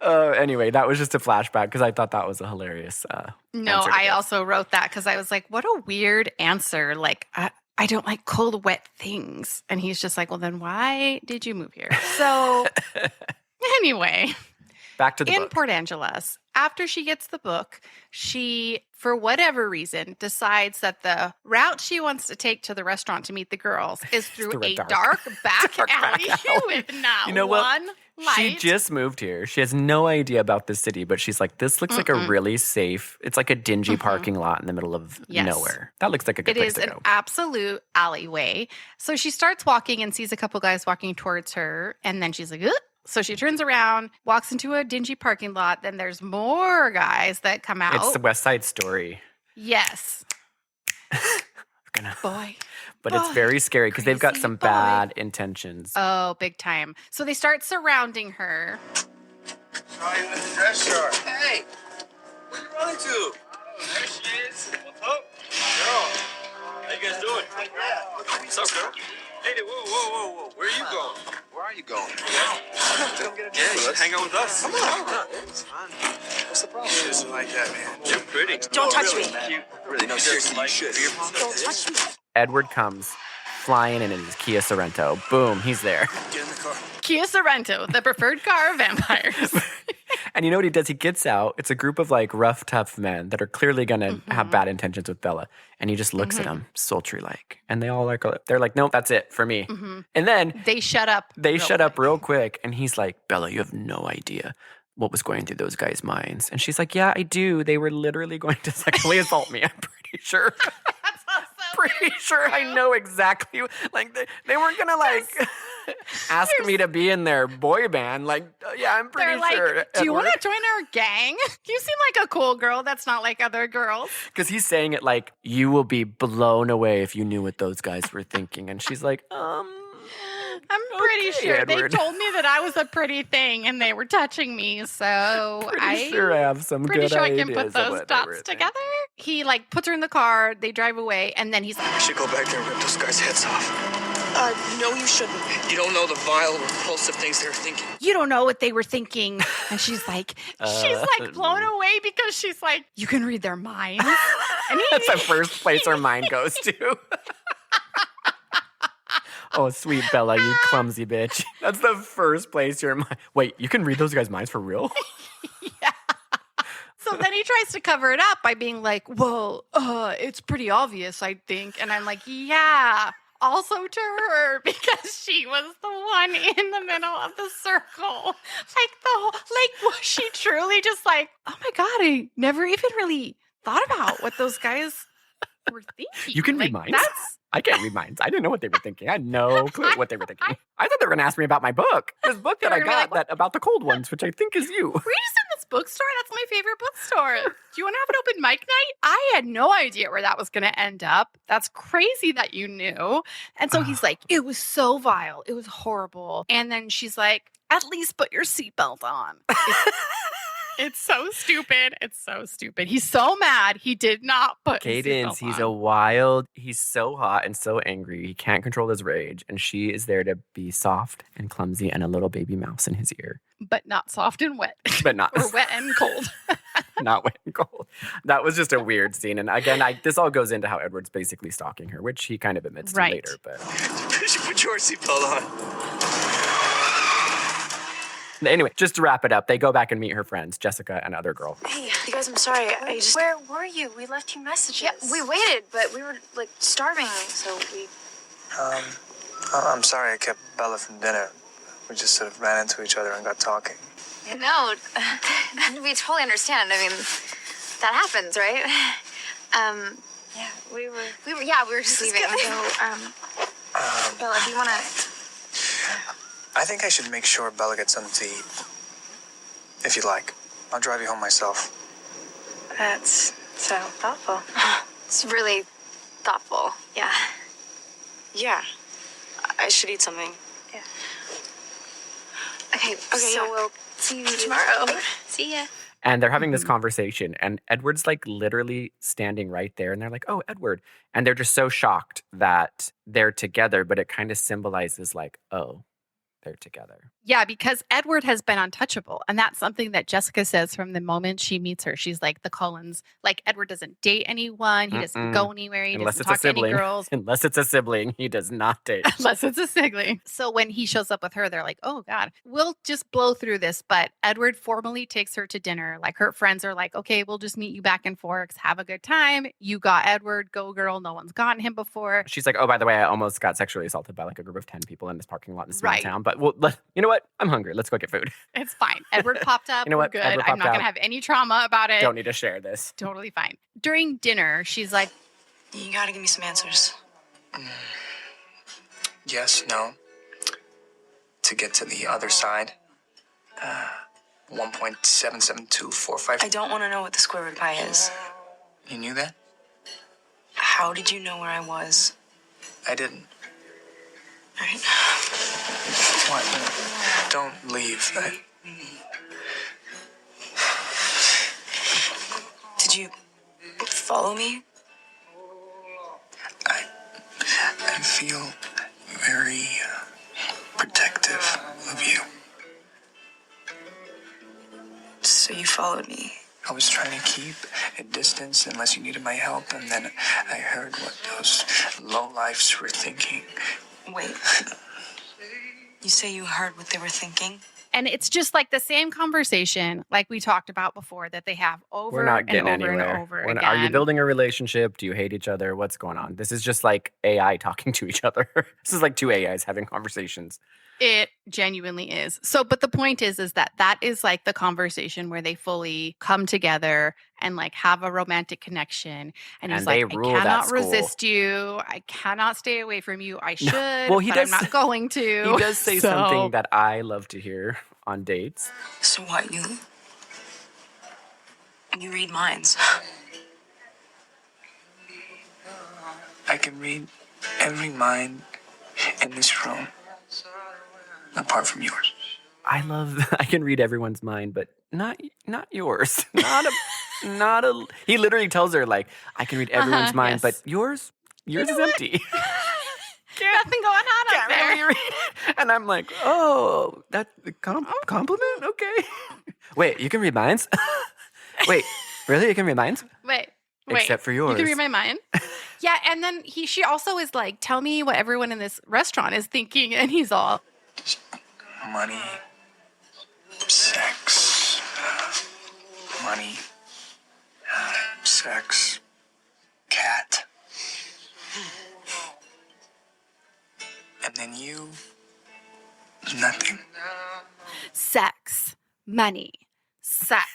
Anyway, that was just a flashback because I thought that was a hilarious No, I also wrote that because I was like, what a weird answer. Like, I don't like cold, wet things. And he's just like, well, then why did you move here? So anyway. Back to the book. In Port Angeles, after she gets the book, she, for whatever reason, decides that the route she wants to take to the restaurant to meet the girls is through a dark back alley with not one light. She just moved here. She has no idea about the city, but she's like, this looks like a really safe, it's like a dingy parking lot in the middle of nowhere. That looks like a good place to go. It is an absolute alleyway. So she starts walking and sees a couple guys walking towards her, and then she's like, ugh. So she turns around, walks into a dingy parking lot. Then there's more guys that come out. It's the West Side Story. Yes. But it's very scary because they've got some bad intentions. Oh, big time. So they start surrounding her. Sorry, with the dress shirt. Hey, where you running to? Oh, there she is. What's up? Girl, how you guys doing? What's up, girl? Hey, whoa. Where are you going? Where are you going? Yeah, hang out with us. Come on. It's fun. What's the problem? She doesn't like that, man. You're pretty. Don't touch me. Really? No, seriously, you should. Don't touch me. Edward comes flying in his Kia Sorrento. Boom, he's there. Get in the car. Kia Sorrento, the preferred car of vampires. And you know what he does? He gets out. It's a group of rough, tough men that are clearly going to have bad intentions with Bella. And he just looks at them, sultry-like. And they all they're like, nope, that's it for me. And then they shut up. They shut up real quick. And he's like, Bella, you have no idea what was going through those guys' minds. And she's like, yeah, I do. They were literally going to sexually assault me, I'm pretty sure. That's also pretty sure true. I know exactly. They weren't going to ask me to be in their boy band. Yeah, I'm pretty sure. Do you want to join our gang? You seem like a cool girl that's not like other girls. Because he's saying it like, you will be blown away if you knew what those guys were thinking. And she's like, I'm pretty sure Edward. They told me that I was a pretty thing and they were touching me. So pretty sure I have some good ideas. Pretty sure I can put those dots together. He puts her in the car. They drive away, and then he's like, I should go back there and rip those guys' heads off. No, you shouldn't. You don't know the vile, repulsive things they're thinking. You don't know what they were thinking. And she's like blown away because she's like, you can read their minds. And That's the first place her mind goes to. Oh, sweet Bella, you clumsy bitch. That's the first place your mind. Wait, you can read those guys' minds for real? Yeah. So then he tries to cover it up by being like, well, it's pretty obvious, I think. And I'm like, yeah, also to her, because she was the one in the middle of the circle. Was she truly just like, oh my God, I never even really thought about what those guys were thinking. You can read minds? I can't read minds. I didn't know what they were thinking. I had no clue what they were thinking. I thought they were going to ask me about my book. This book that I got about the cold ones, which I think is you. Were you just in this bookstore? That's my favorite bookstore. Do you want to have an open mic night? I had no idea where that was going to end up. That's crazy that you knew. And so he's like, it was so vile. It was horrible. And then she's like, at least put your seatbelt on. It's so stupid. It's so stupid. He's so mad. He did not put Cadence, his he's he's so hot and so angry. He can't control his rage. And she is there to be soft and clumsy and a little baby mouse in his ear. But not soft and wet. But not. Or wet and cold. Not wet and cold. That was just a weird scene. And again, this all goes into how Edward's basically stalking her, which he kind of admits to later. But You should put your seatbelt on. anyway, just to wrap it up, they go back and meet her friends, Jessica and other girl. Hey, you guys, I'm sorry. Where were you? We left you messages. Yeah, we waited, but we were, like, starving, so we... I'm sorry I kept Bella from dinner. We just sort of ran into each other and got talking. No, we totally understand. I mean, that happens, right? Yeah, we were just leaving. So, Bella, if you want to... I think I should make sure Bella gets something to eat. If you'd like. I'll drive you home myself. That's so thoughtful. It's really thoughtful. Yeah. Yeah. I should eat something. Yeah. Okay, so we'll see you tomorrow. See ya. And they're having this conversation, and Edward's like literally standing right there, and they're like, oh, Edward. And they're just so shocked that they're together, but it kind of symbolizes like, oh, they're together. Yeah, because Edward has been untouchable. And that's something that Jessica says from the moment she meets her. She's like, the Cullens, like Edward doesn't date anyone. He doesn't go anywhere. He doesn't talk to any girls. Unless it's a sibling, he does not date. Unless it's a sibling. So when he shows up with her, they're like, oh God, we'll just blow through this. But Edward formally takes her to dinner. Like her friends are like, okay, we'll just meet you back in Forks. Have a good time. You got Edward. Go girl. No one's gotten him before. She's like, oh, by the way, I almost got sexually assaulted by like a group of 10 people in this parking lot in this small town. But you know what? I'm hungry. Let's go get food. It's fine. Edward popped up. You know what? We're good. I'm not going to have any trauma about it. Don't need to share this. Totally fine. During dinner, she's like, you gotta give me some answers. Yes, no. To get to the other side. 1.77245. I don't want to know what the square root of pi is. You knew that? How did you know where I was? I didn't. All right. What? Don't leave. Did you follow me? I feel very protective of you. So you followed me? I was trying to keep a distance unless you needed my help, and then I heard what those lowlifes were thinking. Wait. You say you heard what they were thinking? and it's just like the same conversation like we talked about before that they have over We're not getting and over anywhere. and over When- again. Are you building a relationship? Do you hate each other? What's going on? This is just like AI talking to each other. This is like two AIs having conversations. It genuinely is. So, but the point is that is like the conversation where they fully come together and like have a romantic connection. And he's they like, I rule that cannot school. resist you. I cannot stay away from you. I should, Well, he but does- I'm not going to. He does say So- something that I love to hear on dates. So what, you read minds? I can read every mind in this room, apart from yours. I can read everyone's mind, but not yours. He literally tells her like, I can read everyone's mind, yes. but yours is empty. Nothing going on up there. Really read it. And I'm like, oh, that's a compliment? Okay. Wait, you can read minds? Wait, really? You can read minds? Wait. Except for yours. You can read my mind. Yeah, and then she also is like, tell me what everyone in this restaurant is thinking. And he's all, Money, sex, money, sex, cat. And then you, nothing. sex, money, sex,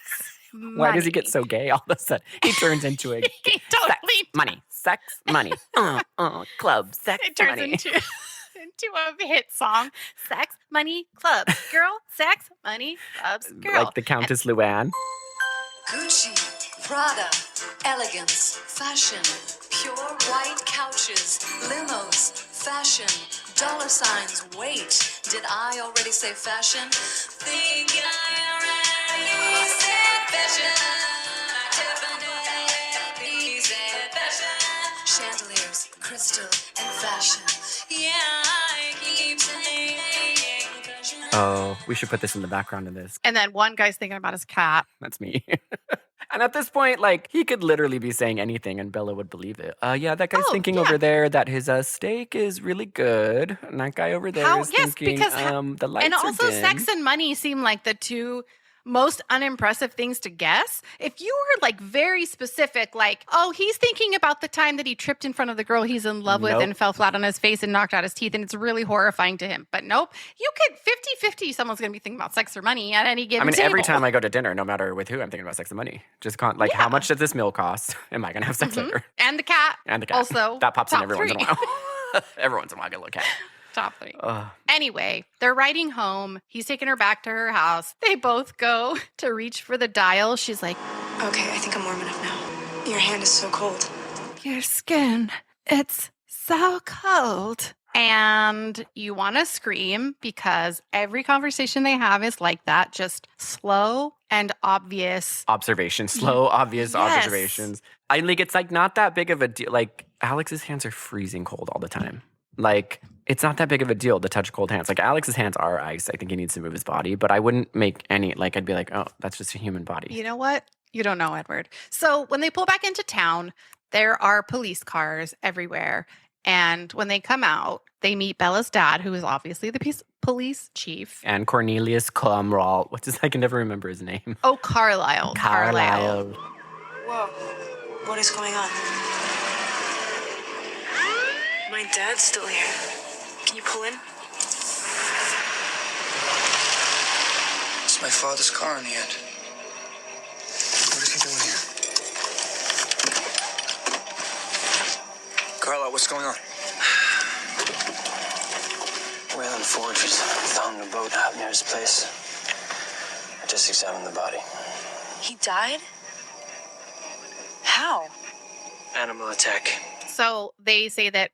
money. Why does he get so gay all of a sudden? He turns into a He totally sex, money, club, sex, It turns money. into a hit song. Sex, money, clubs. Girl, sex, money, clubs, girl. Like the Countess Luann. Gucci, Prada, elegance, fashion, pure white couches, limos, fashion, dollar signs, wait, did I already say fashion? Think I already said fashion. Definitely said fashion. Chandeliers, crystal, and fashion. Yeah, I keep saying fashion. Oh, we should put this in the background of this. And then one guy's thinking about his cat. That's me. And at this point, like, he could literally be saying anything and Bella would believe it. Yeah, that guy's thinking over there that his steak is really good. And that guy over there is thinking the lights and also are dim. sex and money seem like the two most unimpressive things to guess. If you were like very specific, like, oh, he's thinking about the time that he tripped in front of the girl he's in love with and fell flat on his face and knocked out his teeth, and it's really horrifying to him. But nope, you could 50-50 someone's going to be thinking about sex or money at any given table. Every time I go to dinner, no matter with who, I'm thinking about sex and money. Just how much does this meal cost? Am I going to have sex later? And the cat. And the cat. Also, that pops in every top once in a while. Every once in a while, I get a little cat. Top 3. Anyway, they're riding home. He's taking her back to her house. They both go to reach for the dial. She's like, Okay, I think I'm warm enough now. Your hand is so cold. your skin, it's so cold. And you want to scream because every conversation they have is like that, just slow and obvious. Observations, slow, obvious observations. It's like not that big of a deal. Like Alex's hands are freezing cold all the time. Like, it's not that big of a deal to touch cold hands. Like, Alex's hands are ice. I think he needs to move his body, but I wouldn't make any, I'd be like, oh, that's just a human body. You know what? You don't know, Edward. So when they pull back into town, there are police cars everywhere. And when they come out, they meet Bella's dad, who is obviously the police chief. And Cornelius Cromwell. I can never remember his name. Oh, Carlisle. Carlisle. Whoa, what is going on? My dad's still here. Can you pull in? It's my father's car in the end. What is he doing here? Carla, what's going on? Whalen Forgers found a boat out near his place. I just examined the body. He died? How? Animal attack. So they say that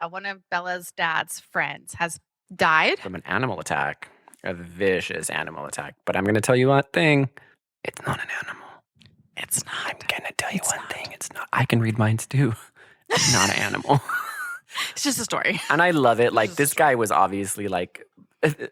one of Bella's dad's friends has died from an animal attack, a vicious animal attack. But I'm going to tell you one thing. It's not an animal. It's not. I'm going to tell you one thing. It's not. I can read minds too. It's not an animal. It's just a story. And I love it. Like, this guy was obviously like,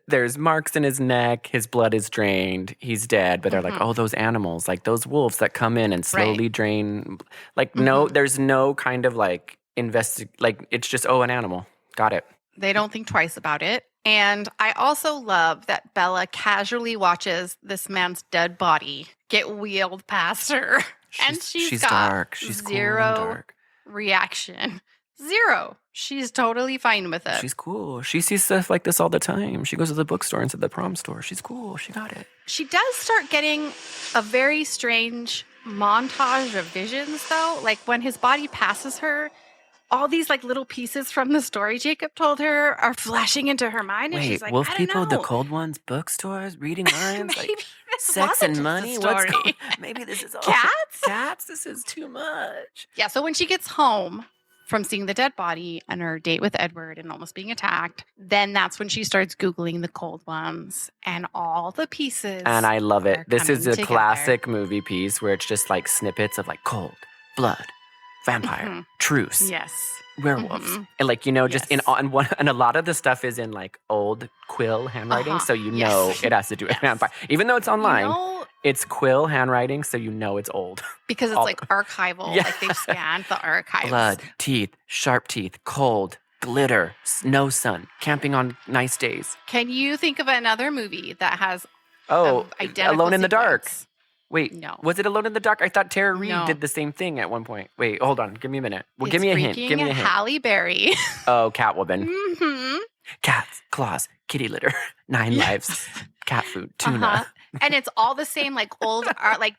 there's marks in his neck. His blood is drained. He's dead. But they're like, oh, those animals, like those wolves that come in and slowly drain. Like, no, there's no kind of like, it's just, an animal. Got it. They don't think twice about it. And I also love that Bella casually watches this man's dead body get wheeled past her. She's got dark. She's zero cool and dark. Reaction. Zero. She's totally fine with it. She's cool. She sees stuff like this all the time. She goes to the bookstore and to the prom store. She's cool. She got it. She does start getting a very strange montage of visions, though. Like when his body passes her, all these like little pieces from the story Jacob told her are flashing into her mind. And she's like, wolf I don't people, know. the cold ones, bookstores, reading lines, Maybe like this sex wasn't and money. the story. Maybe this is all Cats? Cats. This is too much. Yeah. So when she gets home from seeing the dead body and her date with Edward and almost being attacked, then that's when she starts Googling the cold ones and all the pieces. And I love it. This is a together. classic movie piece where it's just like snippets of like cold, blood, vampire, truce, Yes. werewolves. And like, you know, just Yes. and a lot of the stuff is in like old quill handwriting. So you know it has to do with vampire. Even though it's online, it's quill handwriting. So you know it's old. Because it's like archival. Yeah. Like they've scanned the archives. Blood, teeth, sharp teeth, cold, glitter, no sun, camping on nice days. Can you think of another movie that has identical Alone in the Dark. sequence? Wait, No. Was it Alone in the Dark? I thought Tara Reid No. did the same thing at one point. Wait, hold on. Give me a minute. Well, It's give me a hint. freaking Give me a hint. Halle Berry. Oh, Catwoman. hmm Cats, claws, kitty litter, 9 lives, cat food, tuna. And it's all the same, like old art, like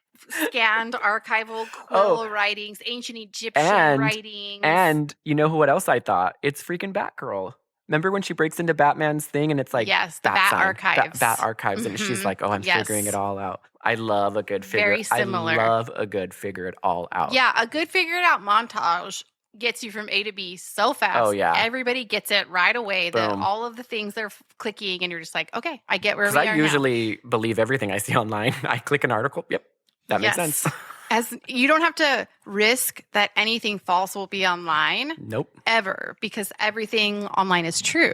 scanned archival quill writings, ancient Egyptian writings. And you know what else I thought? It's freaking Batgirl. Remember when she breaks into Batman's thing and it's like Yes, the Bat Archives. Bat Archives, and she's like, "Oh, I'm figuring it all out." I love a good figure. Very similar. I love a good figure it all out. Yeah, a good figured out montage gets you from A to B so fast. Oh, yeah. Everybody gets it right away. That Boom. all of the things they're clicking, and you're just like, okay, I get where we Because are I usually believe everything I see online. I click an article. Yep, that makes sense. As you don't have to risk that anything false will be online. Nope. Ever, because everything online is true.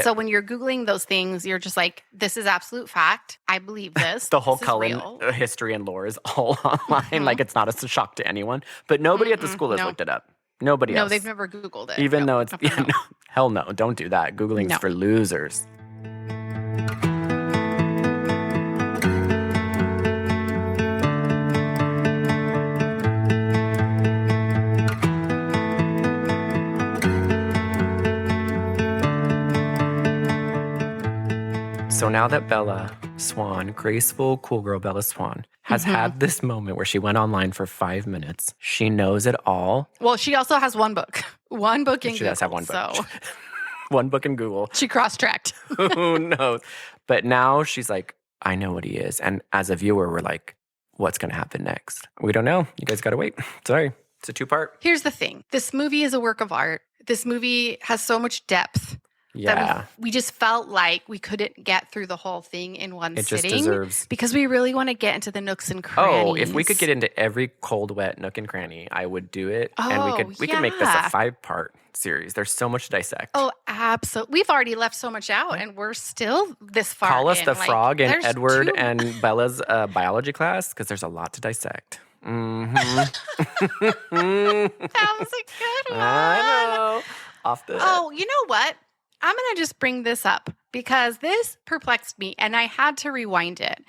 So when you're Googling those things, you're just like, this is absolute fact. I believe this. The whole This is Cullen real. history and lore is all online. Like it's not a shock to anyone. But nobody at the school has looked it up. Nobody else. No, they've never Googled it. Even No, though it's hell no, don't do that. Googling's No. for losers. So now that Bella Swan, graceful, cool girl Bella Swan, has had this moment where she went online for 5 minutes, she knows it all. Well, she also has one book. One book in She Google. does have one book. So One book in Google. she cross-tracked. Who knows? But now she's like, I know what he is. And as a viewer, we're like, what's going to happen next? We don't know. You guys got to wait. Sorry. It's a 2-part. Here's the thing. This movie is a work of art. This movie has so much depth. Yeah. That we just felt like we couldn't get through the whole thing in one It just sitting. deserves. Because we really want to get into the nooks and crannies. Oh, if we could get into every cold, wet nook and cranny, I would do it. And we could make this a yeah. 5-part series. There's so much to dissect. Oh, absolutely. We've already left so much out, and we're still this far Call us in. the Like, frog in there's Edward two- and Bella's biology class because there's a lot to dissect. Mm-hmm. That was a good one. I know. Off the Oh, you know what? I'm going to just bring this up because this perplexed me and I had to rewind it.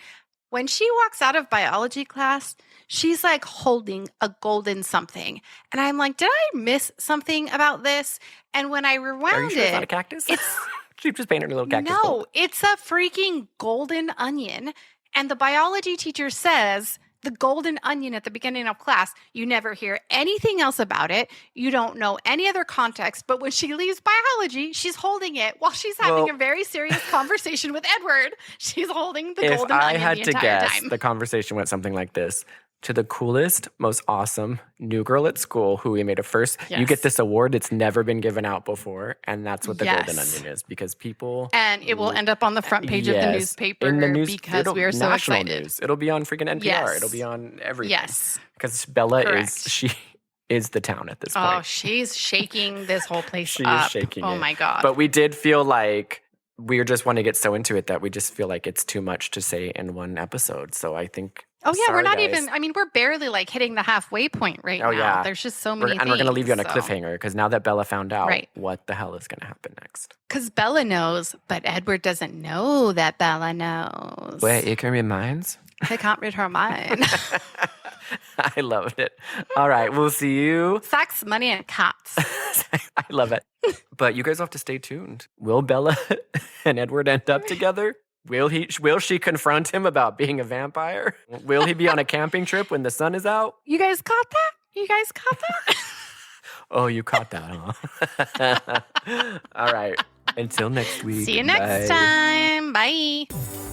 When she walks out of biology class, she's like holding a golden something. And I'm like, did I miss something about this? And when I rewound Are you sure it's not a it, cactus? it's She just painted a little cactus. no, gold. it's a freaking golden onion. And the biology teacher says the golden onion at the beginning of class, you never hear anything else about it. You don't know any other context. But when she leaves biology, she's holding it while she's having a very serious conversation with Edward. She's holding the If golden I onion had the to entire guess, time. the conversation went something like this. To the coolest, most awesome new girl at school who we made a first, you Yes. get this award. It's never been given out before. And that's what the golden Yes. onion is because people. And it will end up on the front page of the Yes, newspaper in the news, because we are so national excited. news. It'll be on freaking NPR. Yes. It'll be on everything. Yes. Because Bella Correct. she is the town at this point. Oh, she's shaking this whole place She up. is shaking Oh it. my God. But we did feel like we just want to get so into it that we just feel like it's too much to say in one episode. So I think. Oh yeah, we're sorry, not guys. even. I mean, we're barely like hitting the halfway point right now. Oh, yeah. There's just so We're many. going to leave you on a things, so- cliffhanger because now that Bella found out, Right. what the hell is going to happen next? Because Bella knows, but Edward doesn't know that Bella knows. Wait, it can reminds? I can't read her mind. I loved it. All right, we'll see you. Sex, money, and cats. I love it. But you guys have to stay tuned. Will Bella and Edward end up together? Will she confront him about being a vampire? Will he be on a camping trip when the sun is out? You guys caught that? You guys caught that? Oh, you caught that, huh? All right. Until next week. See you next Bye. time. Bye.